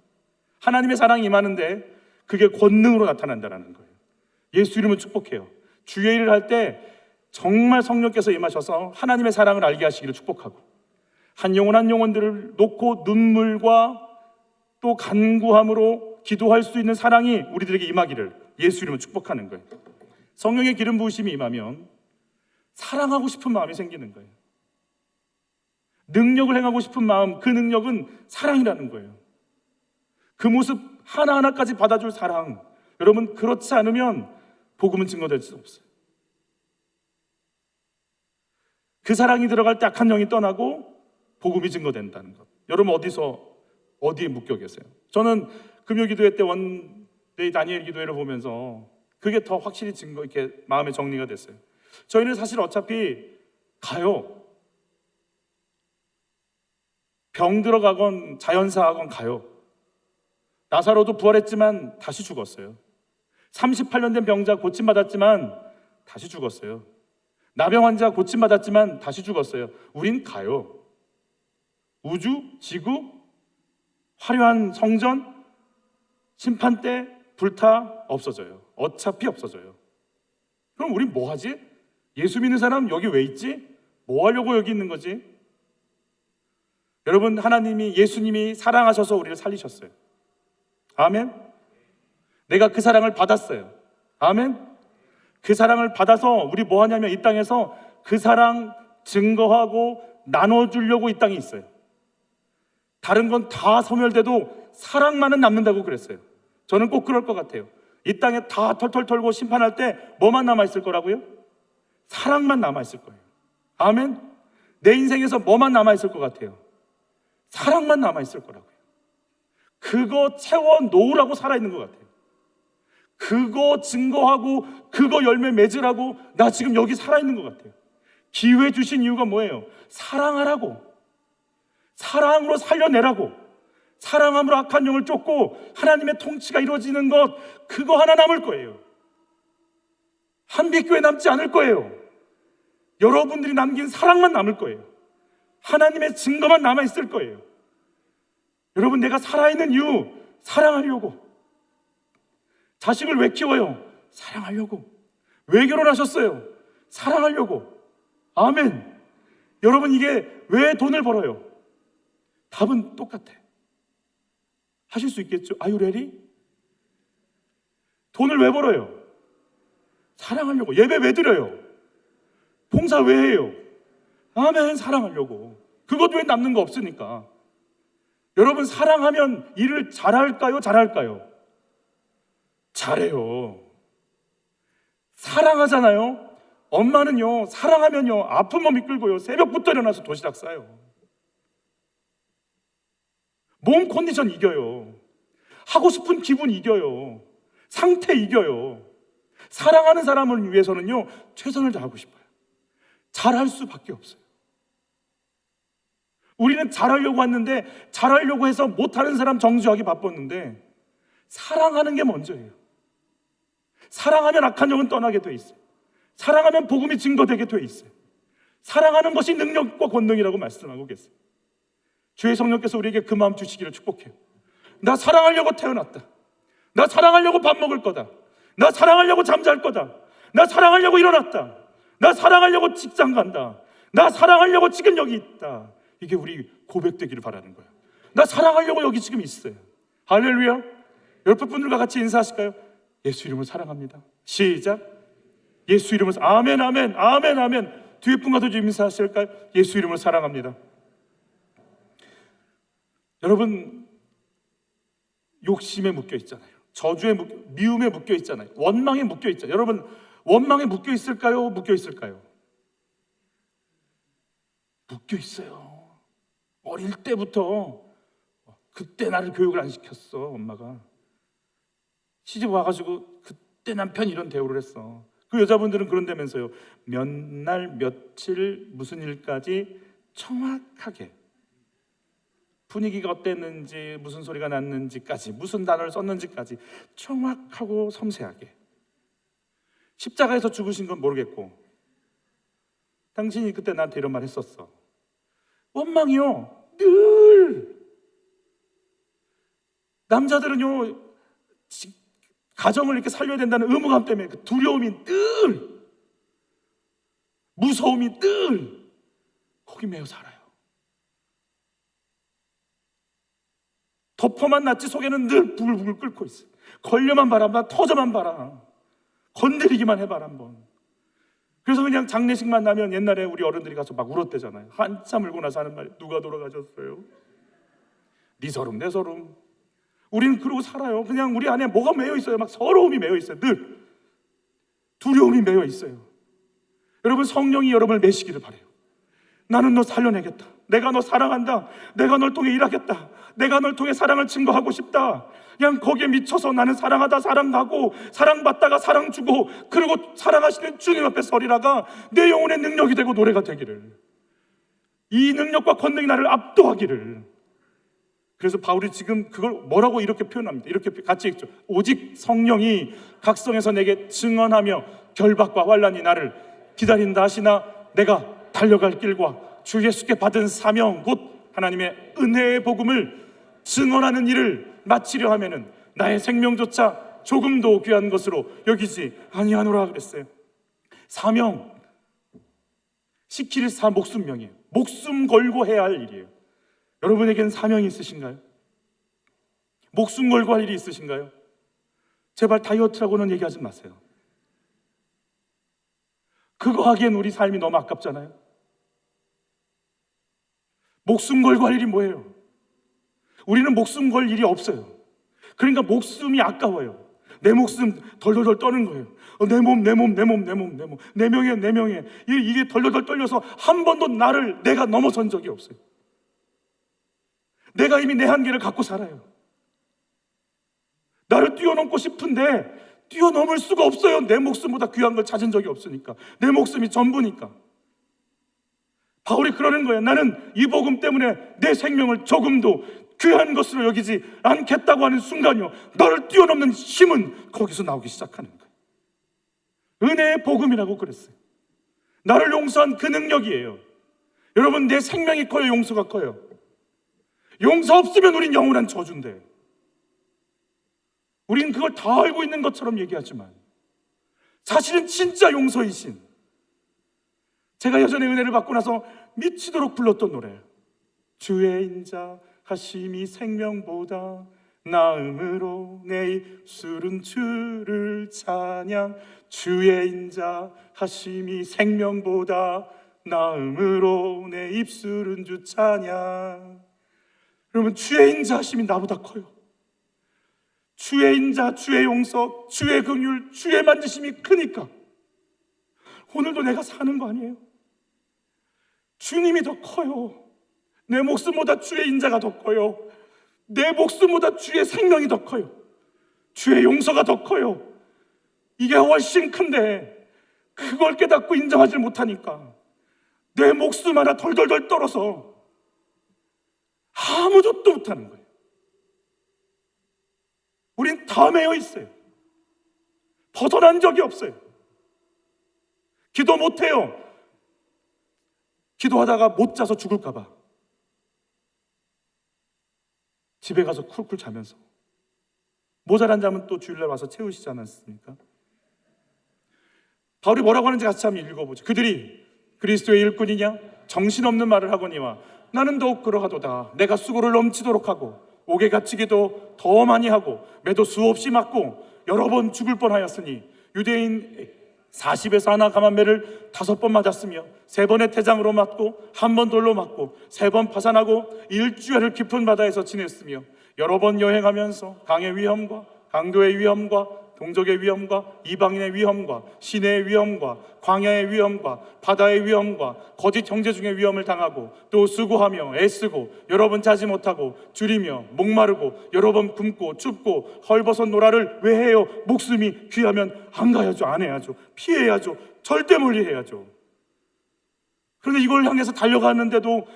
하나님의 사랑이 임하는데 그게 권능으로 나타난다는 거예요. 예수 이름을 축복해요. 주의 일을 할 때 정말 성령께서 임하셔서 하나님의 사랑을 알게 하시기를 축복하고, 한 영혼 한 영혼들을 놓고 눈물과 또 간구함으로 기도할 수 있는 사랑이 우리들에게 임하기를 예수 이름으로 축복하는 거예요. 성령의 기름 부으심이 임하면 사랑하고 싶은 마음이 생기는 거예요. 능력을 행하고 싶은 마음, 그 능력은 사랑이라는 거예요. 그 모습 하나하나까지 받아줄 사랑. 여러분, 그렇지 않으면 복음은 증거될 수 없어요. 그 사랑이 들어갈 때 악한 영이 떠나고 복음이 증거된다는 것. 여러분 어디에 묶여 계세요? 저는 금요기도회 때 원데이 다니엘 기도회를 보면서 그게 더 확실히 이렇게 마음의 정리가 됐어요. 저희는 사실 어차피 가요. 병 들어가건 자연사하건 가요. 나사로도 부활했지만 다시 죽었어요. 38년 된 병자 고침받았지만 다시 죽었어요. 나병 환자 고침받았지만 다시 죽었어요. 우린 가요. 우주, 지구, 화려한 성전, 심판대 불타 없어져요. 어차피 없어져요. 그럼 우린 뭐 하지? 예수 믿는 사람 여기 왜 있지? 뭐 하려고 여기 있는 거지? 여러분, 예수님이 사랑하셔서 우리를 살리셨어요. 아멘. 내가 그 사랑을 받았어요. 아멘. 그 사랑을 받아서 우리 뭐 하냐면 이 땅에서 그 사랑 증거하고 나눠주려고 이 땅에 있어요. 다른 건 다 소멸돼도 사랑만은 남는다고 그랬어요. 저는 꼭 그럴 것 같아요. 이 땅에 다 털털 털고 심판할 때 뭐만 남아있을 거라고요? 사랑만 남아있을 거예요. 아멘. 내 인생에서 뭐만 남아있을 것 같아요? 사랑만 남아있을 거라고요. 그거 채워 놓으라고 살아있는 것 같아요. 그거 증거하고 그거 열매 맺으라고 나 지금 여기 살아있는 것 같아요. 기회 주신 이유가 뭐예요? 사랑하라고, 사랑으로 살려내라고, 사랑함으로 악한 영을 쫓고 하나님의 통치가 이루어지는 것, 그거 하나 남을 거예요. 한빛교회 남지 않을 거예요. 여러분들이 남긴 사랑만 남을 거예요. 하나님의 증거만 남아있을 거예요. 여러분, 내가 살아있는 이유, 사랑하려고. 자식을 왜 키워요? 사랑하려고. 왜 결혼하셨어요? 사랑하려고. 아멘. 여러분, 이게 왜 돈을 벌어요? 답은 똑같아. 하실 수 있겠죠? Are you ready? 돈을 왜 벌어요? 사랑하려고. 예배 왜 드려요? 봉사 왜 해요? 아멘. 사랑하려고. 그것 외에 남는 거 없으니까. 여러분, 사랑하면 일을 잘할까요? 잘할까요? 잘해요. 사랑하잖아요. 엄마는요, 사랑하면요, 아픈 몸 이끌고요, 새벽부터 일어나서 도시락 싸요. 몸 컨디션 이겨요. 하고 싶은 기분 이겨요. 상태 이겨요. 사랑하는 사람을 위해서는요, 최선을 다하고 싶어요. 잘할 수밖에 없어요. 우리는 잘하려고 왔는데, 잘하려고 해서 못하는 사람 정죄하기 바빴는데, 사랑하는 게 먼저예요. 사랑하면 악한 영은 떠나게 돼 있어요. 사랑하면 복음이 증거되게 돼 있어요. 사랑하는 것이 능력과 권능이라고 말씀하고 계세요. 주의 성령께서 우리에게 그 마음 주시기를 축복해요. 나 사랑하려고 태어났다. 나 사랑하려고 밥 먹을 거다. 나 사랑하려고 잠잘 거다. 나 사랑하려고 일어났다. 나 사랑하려고 직장 간다. 나 사랑하려고 지금 여기 있다. 이게 우리 고백되기를 바라는 거예요. 나 사랑하려고 여기 지금 있어요. 할렐루야. 옆에 분들과 같이 인사하실까요? 예수 이름으로 사랑합니다. 시작. 예수 이름으로 아멘 아멘 아멘 아멘. 뒤에 분과도 좀 인사하실까요? 예수 이름으로 사랑합니다. 여러분, 욕심에 묶여 있잖아요. 저주에 미움에 묶여 있잖아요. 원망에 묶여 있잖아요. 여러분, 원망에 묶여 있을까요? 묶여 있을까요? 묶여 있어요. 어릴 때부터. 그때 나를 교육을 안 시켰어, 엄마가. 시집 와가지고 그때 남편이 이런 대우를 했어. 그 여자분들은 그런다면서요. 몇 날 며칠 무슨 일까지 정확하게 분위기가 어땠는지, 무슨 소리가 났는지까지, 무슨 단어를 썼는지까지 정확하고 섬세하게. 십자가에서 죽으신 건 모르겠고, 당신이 그때 나한테 이런 말 했었어. 원망이요, 늘. 남자들은요, 가정을 이렇게 살려야 된다는 의무감 때문에 그 두려움이 늘, 무서움이 늘 거기 매여 살아요. 덮어만 놨지 속에는 늘 부글부글 끓고 있어요. 걸려만 봐라, 나 터져만 봐라, 건드리기만 해봐라 한번. 그래서 그냥 장례식만 나면 옛날에 우리 어른들이 가서 막 울었대잖아요. 한참 울고 나서 하는 말이 누가 돌아가셨어요? 네 서름 내 서름. 우리는 그러고 살아요. 그냥 우리 안에 뭐가 매여 있어요. 막 서러움이 매여 있어요. 늘 두려움이 매여 있어요. 여러분, 성령이 여러분을 매시기를 바라요. 나는 너 살려내겠다. 내가 너 사랑한다. 내가 널 통해 일하겠다. 내가 널 통해 사랑을 증거하고 싶다. 그냥 거기에 미쳐서 나는 사랑하다 사랑하고, 사랑받다가 사랑 주고, 그리고 사랑하시는 주님 앞에 서리라가 내 영혼의 능력이 되고 노래가 되기를, 이 능력과 권능이 나를 압도하기를. 그래서 바울이 지금 그걸 뭐라고 이렇게 표현합니다. 이렇게 같이 읽죠. 오직 성령이 각성해서 내게 증언하며 결박과 환난이 나를 기다린다 하시나 내가 달려갈 길과 주 예수께 받은 사명 곧 하나님의 은혜의 복음을 증언하는 일을 마치려 하면은 나의 생명조차 조금도 귀한 것으로 여기지 아니하노라 그랬어요. 사명, 시킬 사 목숨명이에요. 목숨 걸고 해야 할 일이에요. 여러분에게는 사명이 있으신가요? 목숨 걸고 할 일이 있으신가요? 제발 다이어트라고는 얘기하지 마세요. 그거 하기엔 우리 삶이 너무 아깝잖아요. 목숨 걸고 할 일이 뭐예요? 우리는 목숨 걸 일이 없어요. 그러니까 목숨이 아까워요. 내 목숨 덜덜덜 떠는 거예요. 내 몸, 내 명예. 이게 덜덜덜 떨려서 한 번도 내가 넘어선 적이 없어요. 내가 이미 내 한계를 갖고 살아요. 나를 뛰어넘고 싶은데 뛰어넘을 수가 없어요. 내 목숨보다 귀한 걸 찾은 적이 없으니까. 내 목숨이 전부니까. 바울이 그러는 거예요. 나는 이 복음 때문에 내 생명을 조금도 귀한 것으로 여기지 않겠다고 하는 순간이요, 너를 뛰어넘는 힘은 거기서 나오기 시작하는 거예요. 은혜의 복음이라고 그랬어요. 나를 용서한 그 능력이에요. 여러분, 내 생명이 커요, 용서가 커요? 용서 없으면 우린 영원한 저주인데, 우린 그걸 다 알고 있는 것처럼 얘기하지만 사실은 진짜 용서이신, 제가 예전에 은혜를 받고 나서 미치도록 불렀던 노래, 주의 인자 하심이 생명보다 나음으로 내 입술은 주를 찬양. 주의 인자 하심이 생명보다 나음으로 내 입술은 주 찬양. 여러분, 주의 인자 하심이 나보다 커요. 주의 인자, 주의 용서, 주의 긍휼, 주의 만지심이 크니까 오늘도 내가 사는 거 아니에요? 주님이 더 커요. 내 목숨보다 주의 인자가 더 커요. 내 목숨보다 주의 생명이 더 커요. 주의 용서가 더 커요. 이게 훨씬 큰데 그걸 깨닫고 인정하지 못하니까 내 목숨 하나 덜덜덜 떨어서 아무 젖도 못하는 거예요. 우린 다 매여 있어요. 벗어난 적이 없어요. 기도 못해요. 기도하다가 못 자서 죽을까 봐 집에 가서 쿨쿨 자면서, 모자란 잠은 또 주일날 와서 채우시지 않았습니까? 바울이 뭐라고 하는지 같이 한번 읽어보죠. 그들이 그리스도의 일꾼이냐? 정신없는 말을 하거니와 나는 더욱 그러하도다. 내가 수고를 넘치도록 하고 옥에 갇히기도 더 많이 하고 매도 수없이 맞고 여러 번 죽을 뻔하였으니 유대인 40에서 하나 감한매를 5번 맞았으며 3번의 태장으로 맞고 1번 돌로 맞고 3번 파산하고 일주일을 깊은 바다에서 지냈으며 여러 번 여행하면서 강의 위험과 강도의 위험과 동족의 위험과 이방인의 위험과 시내의 위험과 광야의 위험과 바다의 위험과 거짓 형제 중의 위험을 당하고 또 수고하며 애쓰고 여러 번 자지 못하고 줄이며 목마르고 여러 번 굶고 춥고 헐벗은 노라를 왜 해요? 목숨이 귀하면 안 가야죠, 안 해야죠, 피해야죠, 절대 멀리해야죠. 그런데 이걸 향해서 달려가는데도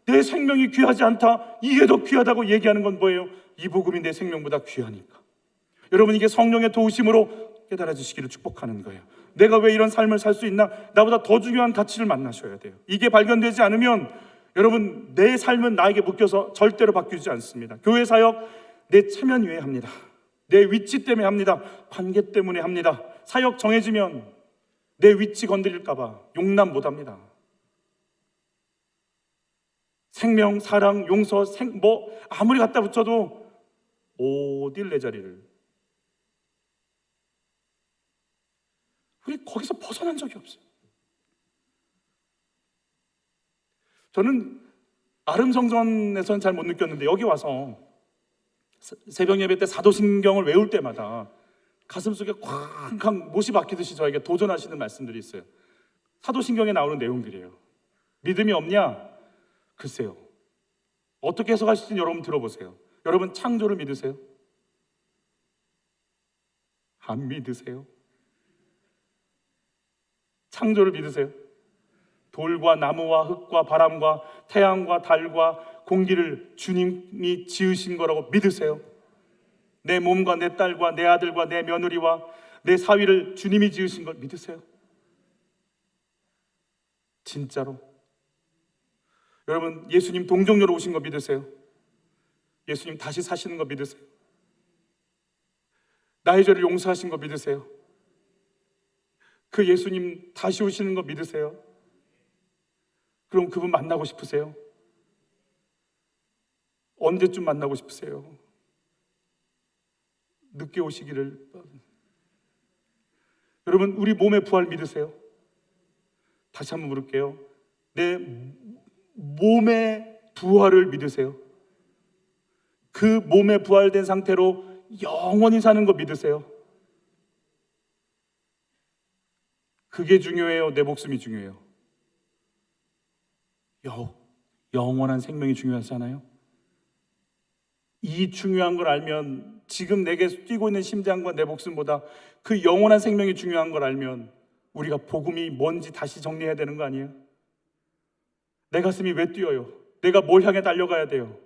내 생명이 귀하지 않다, 이게 더 귀하다고 얘기하는 건 뭐예요? 이 복음이 내 생명보다 귀하니까. 여러분, 이게 성령의 도우심으로 깨달아지시기를 축복하는 거예요. 내가 왜 이런 삶을 살 수 있나? 나보다 더 중요한 가치를 만나셔야 돼요. 이게 발견되지 않으면 여러분, 내 삶은 나에게 묶여서 절대로 바뀌지 않습니다. 교회 사역 내 체면 위에 합니다. 내 위치 때문에 합니다. 관계 때문에 합니다. 사역 정해지면 내 위치 건드릴까 봐 용납 못합니다. 생명, 사랑, 용서, 아무리 갖다 붙여도 어딜 내 자리를. 우리 거기서 벗어난 적이 없어요. 저는 아름성전에서는 잘 못 느꼈는데 여기 와서 새벽 예배 때 사도신경을 외울 때마다 가슴속에 쾅쾅 못이 박히듯이 저에게 도전하시는 말씀들이 있어요. 사도신경에 나오는 내용들이에요. 믿음이 없냐? 글쎄요, 어떻게 해석하실지 여러분 들어보세요. 여러분, 창조를 믿으세요? 안 믿으세요? 창조를 믿으세요? 돌과 나무와 흙과 바람과 태양과 달과 공기를 주님이 지으신 거라고 믿으세요? 내 몸과 내 딸과 내 아들과 내 며느리와 내 사위를 주님이 지으신 걸 믿으세요? 진짜로? 여러분, 예수님 동정녀로 오신 거 믿으세요? 예수님 다시 사시는 거 믿으세요? 나의 죄를 용서하신 거 믿으세요? 그 예수님 다시 오시는 거 믿으세요? 그럼 그분 만나고 싶으세요? 언제쯤 만나고 싶으세요? 늦게 오시기를. 여러분, 우리 몸의 부활 믿으세요? 다시 한번 물을게요. 내 몸의 부활을 믿으세요? 그 몸의 부활된 상태로 영원히 사는 거 믿으세요? 그게 중요해요? 내 목숨이 중요해요? 영원한 생명이 중요하잖아요. 이 중요한 걸 알면, 지금 내게 뛰고 있는 심장과 내 목숨보다 그 영원한 생명이 중요한 걸 알면 우리가 복음이 뭔지 다시 정리해야 되는 거 아니에요? 내 가슴이 왜 뛰어요? 내가 뭘 향해 달려가야 돼요?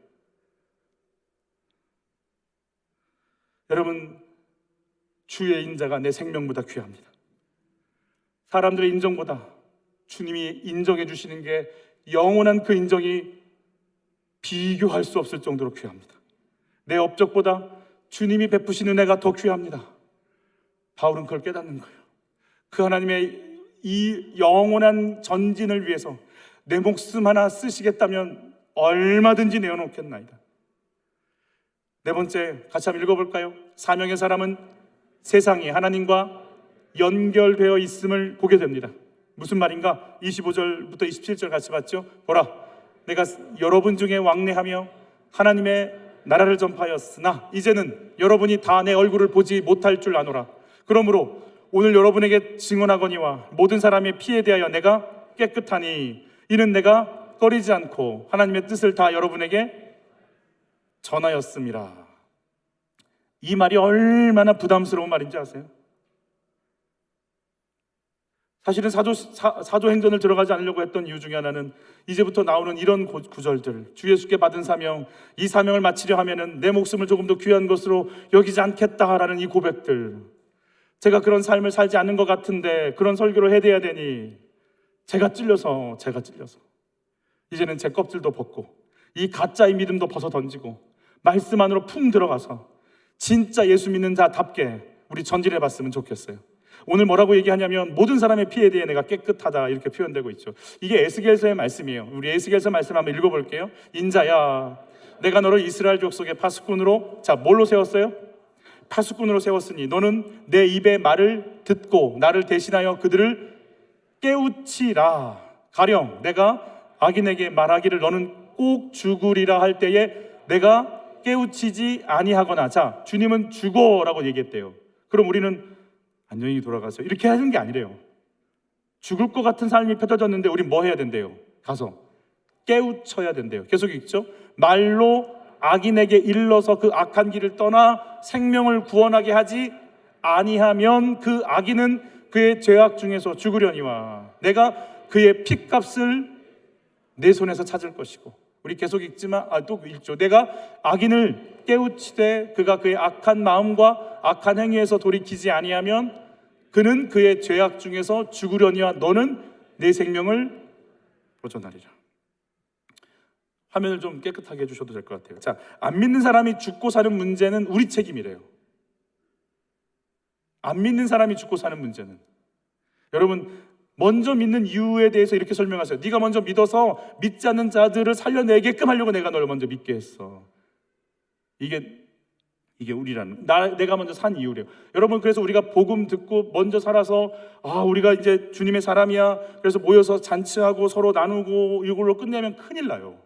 여러분, 주의 인자가 내 생명보다 귀합니다. 사람들의 인정보다 주님이 인정해 주시는 게, 영원한 그 인정이 비교할 수 없을 정도로 귀합니다. 내 업적보다 주님이 베푸시는 은혜가 더 귀합니다. 바울은 그걸 깨닫는 거예요. 그 하나님의 이 영원한 전진을 위해서 내 목숨 하나 쓰시겠다면 얼마든지 내어놓겠나이다. 네 번째, 같이 한번 읽어볼까요? 사명의 사람은 세상이 하나님과 연결되어 있음을 보게 됩니다. 무슨 말인가? 25절부터 27절 같이 봤죠? 보라, 내가 여러분 중에 왕래하며 하나님의 나라를 전파하였으나 이제는 여러분이 다 내 얼굴을 보지 못할 줄 아노라. 그러므로 오늘 여러분에게 증언하거니와 모든 사람의 피에 대하여 내가 깨끗하니 이는 내가 꺼리지 않고 하나님의 뜻을 다 여러분에게 전하였음이라. 이 말이 얼마나 부담스러운 말인지 아세요? 사실은 사도행전을 들어가지 않으려고 했던 이유 중에 하나는 이제부터 나오는 이런 구절들, 주 예수께 받은 사명, 이 사명을 마치려 하면은 내 목숨을 조금 더 귀한 것으로 여기지 않겠다라는 이 고백들, 제가 그런 삶을 살지 않는 것 같은데 그런 설교를 해대야 되니 제가 찔려서 이제는 제 껍질도 벗고 이 가짜의 믿음도 벗어 던지고 말씀 안으로 풍 들어가서 진짜 예수 믿는 자답게 우리 전진해 봤으면 좋겠어요. 오늘 뭐라고 얘기하냐면 모든 사람의 피에 대해 내가 깨끗하다 이렇게 표현되고 있죠. 이게 에스겔서의 말씀이에요. 우리 에스겔서 말씀 한번 읽어볼게요. 인자야, 내가 너를 이스라엘 족속의 파수꾼으로, 자, 뭘로 세웠어요? 파수꾼으로 세웠으니 너는 내 입의 말을 듣고 나를 대신하여 그들을 깨우치라. 가령 내가 악인에게 말하기를 너는 꼭 죽으리라 할 때에 내가 깨우치지 아니하거나, 자, 주님은 죽어라고 얘기했대요. 그럼 우리는 안녕히 돌아가세요 이렇게 하는 게 아니래요. 죽을 것 같은 삶이 펼쳐졌는데 우린 뭐 해야 된대요? 가서 깨우쳐야 된대요. 계속 읽죠. 말로 악인에게 일러서 그 악한 길을 떠나 생명을 구원하게 하지 아니하면 그 악인은 그의 죄악 중에서 죽으려니와 내가 그의 핏값을 내 손에서 찾을 것이고. 우리 계속 읽지만 또 읽죠. 내가 악인을 깨우치되 그가 그의 악한 마음과 악한 행위에서 돌이키지 아니하면 그는 그의 죄악 중에서 죽으려니와 너는 내 생명을 보존하리라. 화면을 좀 깨끗하게 해주셔도 될 것 같아요. 자, 안 믿는 사람이 죽고 사는 문제는 우리 책임이래요. 안 믿는 사람이 죽고 사는 문제는, 여러분 먼저 믿는 이유에 대해서 이렇게 설명하세요. 네가 먼저 믿어서 믿지 않는 자들을 살려내게끔 하려고 내가 너를 먼저 믿게 했어. 이게 우리라는, 내가 먼저 산 이유래요. 여러분, 그래서 우리가 복음 듣고 먼저 살아서 우리가 이제 주님의 사람이야, 그래서 모여서 잔치하고 서로 나누고 이걸로 끝내면 큰일 나요.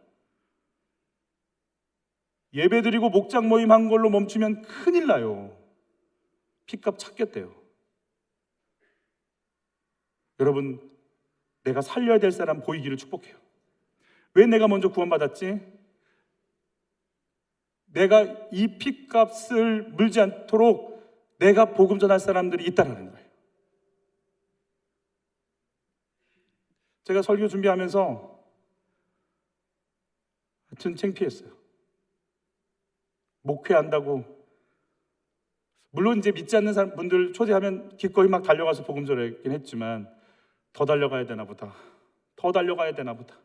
예배드리고 목장 모임 한 걸로 멈추면 큰일 나요. 핏값 찾겠대요. 여러분, 내가 살려야 될 사람 보이기를 축복해요. 왜 내가 먼저 구원받았지? 내가 이 핏값을 물지 않도록 내가 복음 전할 사람들이 있다라는 거예요. 제가 설교 준비하면서 하여튼 창피했어요. 목회한다고, 물론 이제 믿지 않는 사람 분들 초대하면 기꺼이 막 달려가서 복음 전하긴 했지만 더 달려가야 되나 보다. 더 달려가야 되나 보다.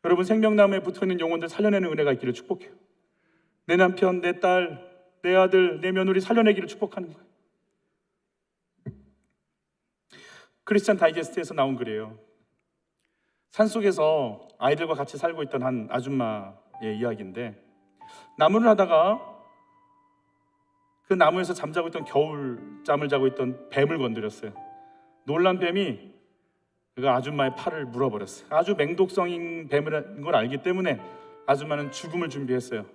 여러분, 생명나무에 붙어있는 영혼들 살려내는 은혜가 있기를 축복해요. 내 남편, 내 딸, 내 아들, 내 며느리 살려내기를 축복하는 거예요. 크리스찬 다이제스트에서 나온 글이에요. 산속에서 아이들과 같이 살고 있던 한 아줌마의 이야기인데, 나무를 하다가 그 나무에서 잠자고 있던, 겨울잠을 자고 있던 뱀을 건드렸어요. 놀란 뱀이 그 아줌마의 팔을 물어버렸어요. 아주 맹독성인 뱀이라는 걸 알기 때문에 아줌마는 죽음을 준비했어요.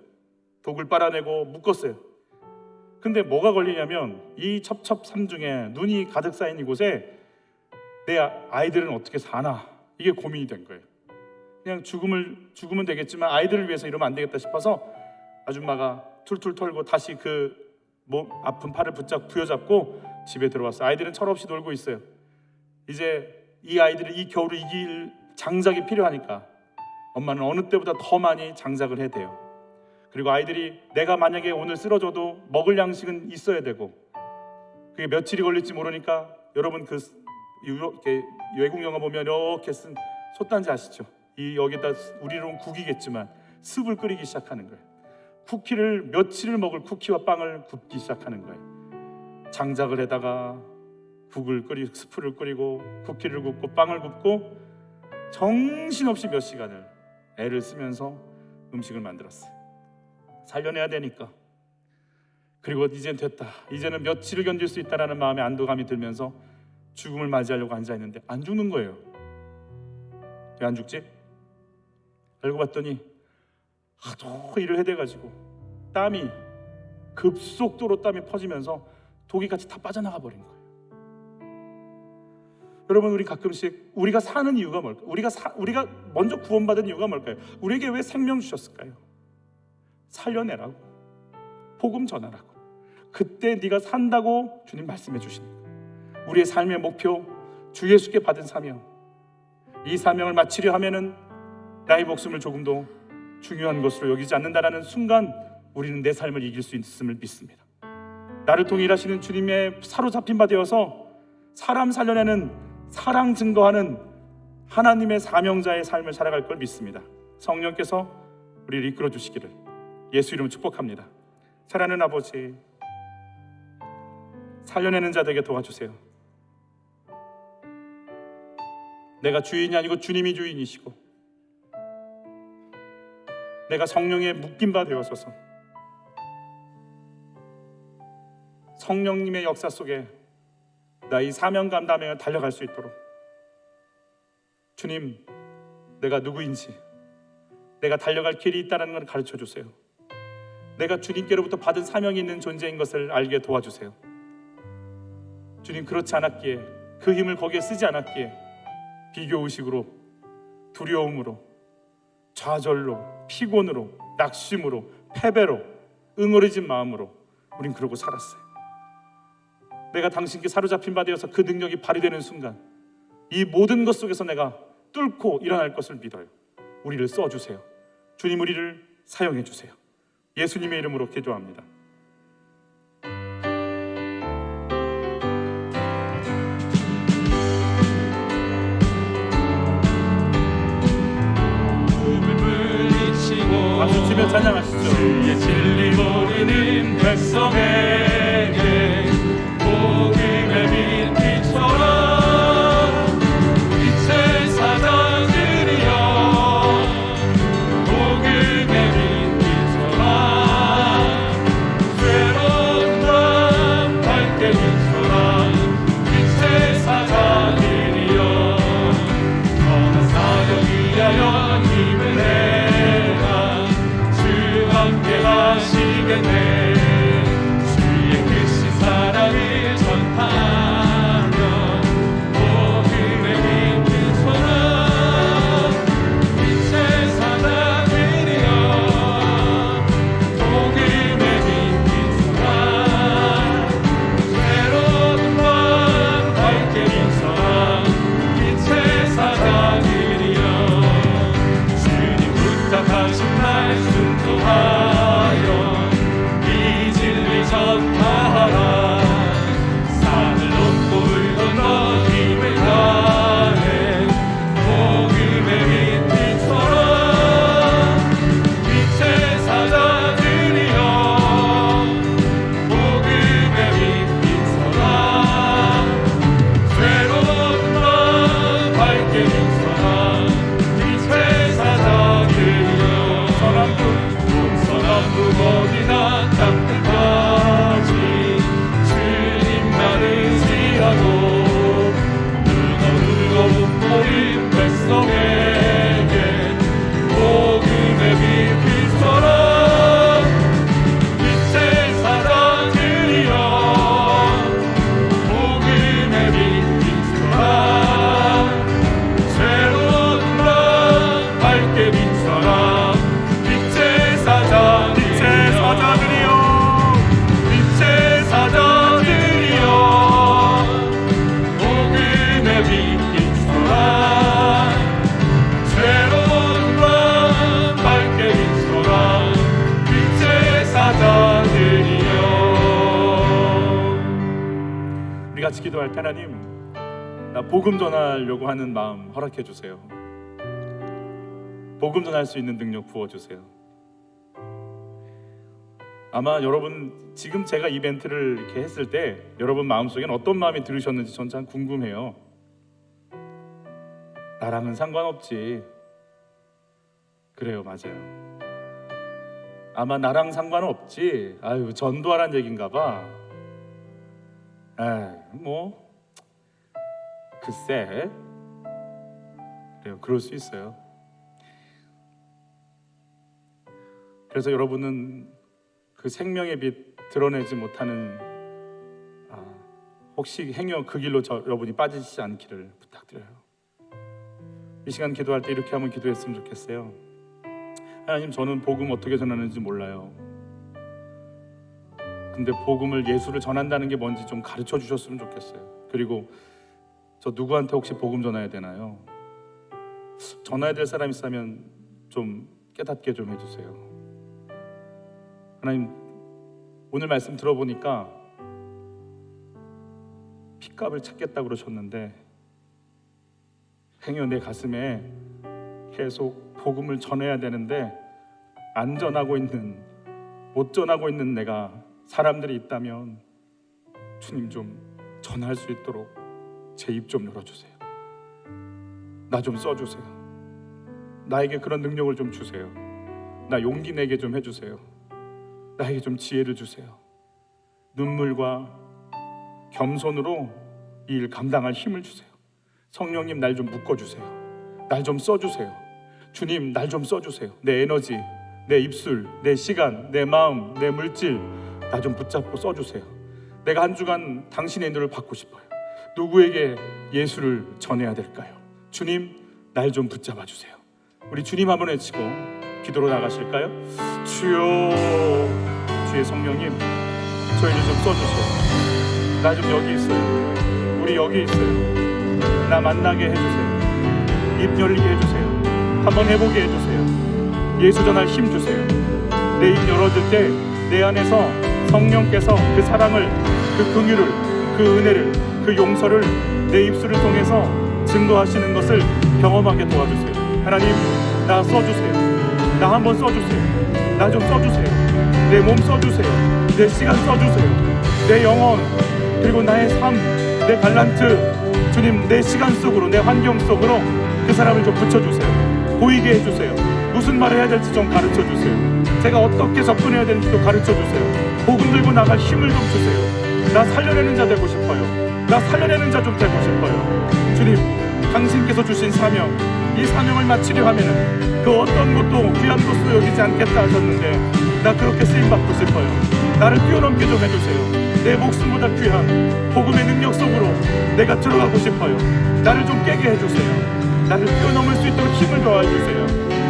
독을 빨아내고 묶었어요. 근데 뭐가 걸리냐면 이 첩첩산 중에 눈이 가득 쌓인 이곳에 내 아이들은 어떻게 사나, 이게 고민이 된 거예요. 그냥 죽으면 되겠지만 아이들을 위해서 이러면 안 되겠다 싶어서 아줌마가 툴툴 털고 다시 그 아픈 팔을 부여잡고 집에 들어왔어요. 아이들은 철없이 놀고 있어요. 이제 이 아이들이 이 겨울을 이길 장작이 필요하니까 엄마는 어느 때보다 더 많이 장작을 해야 돼요. 그리고 아이들이 내가 만약에 오늘 쓰러져도 먹을 양식은 있어야 되고, 그게 며칠이 걸릴지 모르니까, 여러분 그 이렇게 외국 영화 보면 이렇게 쓴 솥단지 아시죠? 여기다 우리로는 국이겠지만 습을 끓이기 시작하는 거예요. 쿠키를 며칠을 먹을 쿠키와 빵을 굽기 시작하는 거예요. 장작을 해다가 스프를 끓이고 쿠키를 굽고 빵을 굽고 정신없이 몇 시간을 애를 쓰면서 음식을 만들었어요. 살려내야 되니까. 그리고 이젠 됐다, 이제는 며칠을 견딜 수 있다라는 마음에 안도감이 들면서 죽음을 맞이하려고 앉아있는데 안 죽는 거예요. 왜 안 죽지? 알고 봤더니 하도 일을 해대가지고 급속도로 땀이 퍼지면서 독이 같이 다 빠져나가 버린 거예요. 여러분, 우리 가끔씩 우리가 사는 이유가 뭘까요? 우리가 먼저 구원받은 이유가 뭘까요? 우리에게 왜 생명 주셨을까요? 살려내라고, 복음 전하라고. 그때 네가 산다고 주님 말씀해 주시는 거예요. 우리의 삶의 목표, 주 예수께 받은 사명, 이 사명을 마치려 하면은 나의 목숨을 조금도 중요한 것으로 여기지 않는다라는 순간 우리는 내 삶을 이길 수 있음을 믿습니다. 나를 통해 일하시는 주님의 사로잡힌 바 되어서 사람 살려내는, 사랑 증거하는 하나님의 사명자의 삶을 살아갈 걸 믿습니다. 성령께서 우리를 이끌어 주시기를 예수 이름으로 축복합니다. 사랑하는 아버지, 살려내는 자 되게 도와주세요. 내가 주인이 아니고 주님이 주인이시고, 내가 성령에 묶인 바 되어서서 성령님의 역사 속에 나 이 사명 감당하며 달려갈 수 있도록 주님, 내가 누구인지, 내가 달려갈 길이 있다는 걸 가르쳐 주세요. 내가 주님께로부터 받은 사명이 있는 존재인 것을 알게 도와주세요. 주님, 그렇지 않았기에, 그 힘을 거기에 쓰지 않았기에 비교의식으로, 두려움으로, 좌절로, 피곤으로, 낙심으로, 패배로, 응어리진 마음으로 우린 그러고 살았어요. 내가 당신께 사로잡힌 바 되어서 그 능력이 발휘되는 순간 이 모든 것 속에서 내가 뚫고 일어날 것을 믿어요. 우리를 써주세요. 주님, 우리를 사용해 주세요. 예수님의 이름으로 기도합니다. 박수 치며 찬양하시죠. 주의 진리 모르는 백성에게 복음의 빛 빛처럼 빛의 사자들이여 복음의 빛 빛처럼 괴로운 밤 밝게 빛처럼 빛의 사자들이여 선한 사역 위하여 힘을 내라 함께 하시겠네. 주의 크신 사랑을 전하며 복음의 빛처럼 빛의 사자들이여 복음의 빛처럼 괴로운 밤 밝게 빛처럼 빛의 사자들이여 주님 부탁하신 날 순종하여 이 진리 전하라. 산을 넘고 물 건너 힘을 다해 복음의 빛처럼 빛의 사자들이여 복음의 빛처럼 괴로운 밤 밝게 빛처럼 빛의 사자들이여 선한 무거이나 땅끝까지 주님만을 지하고 울고 목보인 백성에게 복음의 빛 빛처럼 빛의 사자들이여 복음의 빛 빛처럼 새로운 밤 밝게 빛처럼 빛의 사자들이여 빛의 사자들이여 복음의 빛 빛처럼 새로운 밤 밝게 빛처럼 빛의 사자들이여. 우리 같이 기도할 때 하나님, 나 복음 전하려고 하는 마음 허락해 주세요. 복음 전할 수 있는 능력 부어주세요. 아마 여러분 지금 제가 이벤트를 이렇게 했을 때 여러분 마음속엔 어떤 마음이 들으셨는지 전 참 궁금해요. 나랑은 상관없지. 그래요, 맞아요. 아마 나랑 상관없지. 아유, 전도하란 얘긴가 봐. 뭐 글쎄, 그래요, 그럴 수 있어요. 그래서 여러분은 그 생명의 빛 드러내지 못하는 혹시 행여 그 길로 여러분이 빠지지 않기를 부탁드려요. 이 시간 기도할 때 이렇게 한번 기도했으면 좋겠어요. 하나님, 저는 복음 어떻게 전하는지 몰라요. 근데 복음을, 예수를 전한다는 게 뭔지 좀 가르쳐 주셨으면 좋겠어요. 그리고 저 누구한테 혹시 복음 전해야 되나요? 전해야 될 사람 있으면 좀 깨닫게 좀 해주세요. 하나님, 오늘 말씀 들어보니까 핏값을 찾겠다고 그러셨는데 행여 내 가슴에 계속 복음을 전해야 되는데 안 전하고 있는, 못 전하고 있는 내가, 사람들이 있다면 주님 좀 전할 수 있도록 제 입 좀 열어주세요. 나 좀 써주세요. 나에게 그런 능력을 좀 주세요. 나 용기 내게 좀 해주세요. 나에게 좀 지혜를 주세요. 눈물과 겸손으로 이 일 감당할 힘을 주세요. 성령님, 날 좀 묶어주세요. 날 좀 써주세요. 주님, 날 좀 써주세요. 내 에너지, 내 입술, 내 시간, 내 마음, 내 물질 나 좀 붙잡고 써주세요. 내가 한 주간 당신의 인도를 받고 싶어요. 누구에게 예수를 전해야 될까요? 주님, 날 좀 붙잡아 주세요. 우리 주님 한번 외치고 기도로 나가실까요? 주여, 주의 성령님, 저희를 좀 써주세요. 나 좀 여기 있어요. 우리 여기 있어요. 나 만나게 해주세요. 입 열리게 해주세요. 한번 해보게 해주세요. 예수 전할 힘 주세요. 내 입 열어줄 때 내 안에서 성령께서 그 사랑을, 그 긍휼을, 그 은혜를, 그 용서를 내 입술을 통해서 증거하시는 것을 경험하게 도와주세요. 하나님, 나 써주세요. 나 한번 써주세요. 나 좀 써주세요. 내 몸 써주세요. 내 시간 써주세요. 내 영혼, 그리고 나의 삶, 내 달란트, 주님, 내 시간 속으로, 내 환경 속으로 그 사람을 좀 붙여주세요. 보이게 해주세요. 무슨 말을 해야 될지 좀 가르쳐주세요. 제가 어떻게 접근해야 되는지도 가르쳐주세요. 복음 들고 나갈 힘을 좀 주세요. 나 살려내는 자 되고 싶어요. 나 살려내는 자 좀 되고 싶어요. 주님, 당신께서 주신 사명, 이 사명을 마치려 하면은 그 어떤 것도 귀한 것으로 여기지 않겠다 하셨는데, 나 그렇게 쓰임받고 싶어요. 나를 뛰어넘게 좀 해주세요. 내 목숨보다 귀한 복음의 능력 속으로 내가 들어가고 싶어요. 나를 좀 깨게 해주세요. 나를 뛰어넘을 수 있도록 힘을 더해주세요.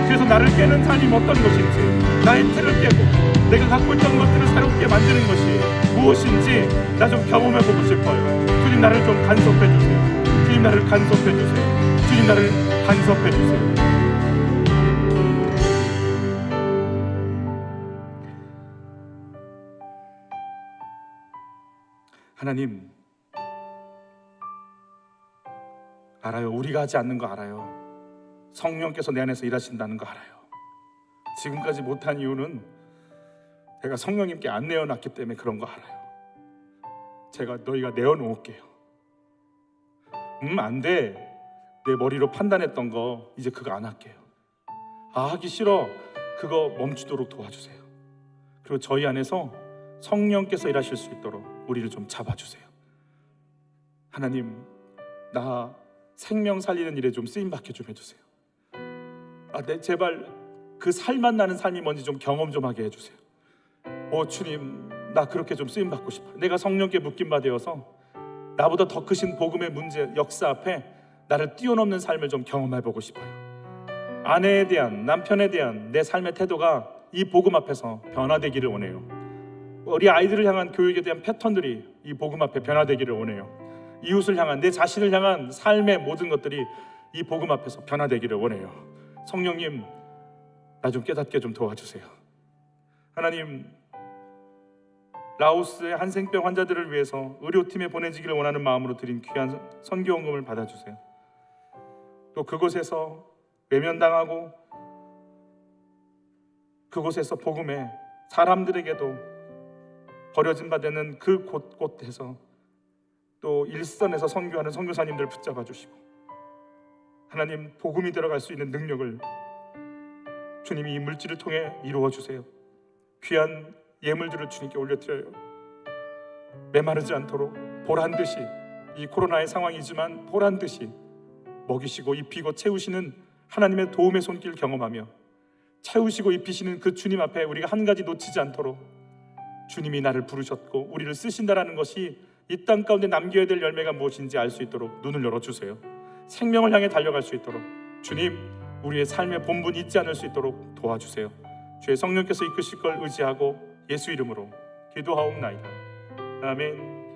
그래서 나를 깨는 삶이 어떤 것인지, 나의 틀을 깨고 내가 갖고 있던 것들을 새롭게 만드는 것이 무엇인지 나 좀 경험해보고 싶어요. 주님, 나를 좀 간섭해주세요. 주님, 나를 간섭해주세요. 주님, 나를 간섭해주세요. 하나님, 알아요. 우리가 하지 않는 거 알아요. 성령께서 내 안에서 일하신다는 거 알아요. 지금까지 못한 이유는 제가 성령님께 안 내어놨기 때문에 그런 거 알아요. 제가 너희가 내어놓을게요. 안 돼. 내 머리로 판단했던 거 이제 그거 안 할게요. 하기 싫어. 그거 멈추도록 도와주세요. 그리고 저희 안에서 성령께서 일하실 수 있도록 우리를 좀 잡아주세요. 하나님, 나 생명 살리는 일에 좀 쓰임받게 좀 해주세요. 제발 그 살만 나는 삶이 뭔지 좀 경험 좀 하게 해주세요. 주님, 나 그렇게 좀 쓰임받고 싶어요. 내가 성령께 묶임바 되어서 나보다 더 크신 복음의 문제, 역사 앞에 나를 뛰어넘는 삶을 좀 경험해보고 싶어요. 아내에 대한, 남편에 대한 내 삶의 태도가 이 복음 앞에서 변화되기를 원해요. 우리 아이들을 향한 교육에 대한 패턴들이 이 복음 앞에 변화되기를 원해요. 이웃을 향한, 내 자신을 향한 삶의 모든 것들이 이 복음 앞에서 변화되기를 원해요. 성령님, 나 좀 깨닫게 좀 도와주세요. 하나님, 라오스의 한생병 환자들을 위해서 의료팀에 보내지기를 원하는 마음으로 드린 귀한 선교원금을 받아주세요. 또 그곳에서 외면당하고 그곳에서 복음에 사람들에게도 버려진 바 되는 그 곳곳에서 또 일선에서 선교하는 선교사님들을 붙잡아 주시고, 하나님, 복음이 들어갈 수 있는 능력을 주님이 이 물질을 통해 이루어 주세요. 귀한 예물들을 주님께 올려드려요. 메마르지 않도록 보란듯이, 이 코로나의 상황이지만 보란듯이 먹이시고 입히고 채우시는 하나님의 도움의 손길 경험하며, 채우시고 입히시는 그 주님 앞에 우리가 한 가지 놓치지 않도록 주님이 나를 부르셨고 우리를 쓰신다라는 것이 이 땅 가운데 남겨야 될 열매가 무엇인지 알 수 있도록 눈을 열어주세요. 생명을 향해 달려갈 수 있도록 주님, 우리의 삶의 본분 잊지 않을 수 있도록 도와주세요. 주의 성령께서 이끄실 걸 의지하고 예수 이름으로 기도하옵나이다. 아멘.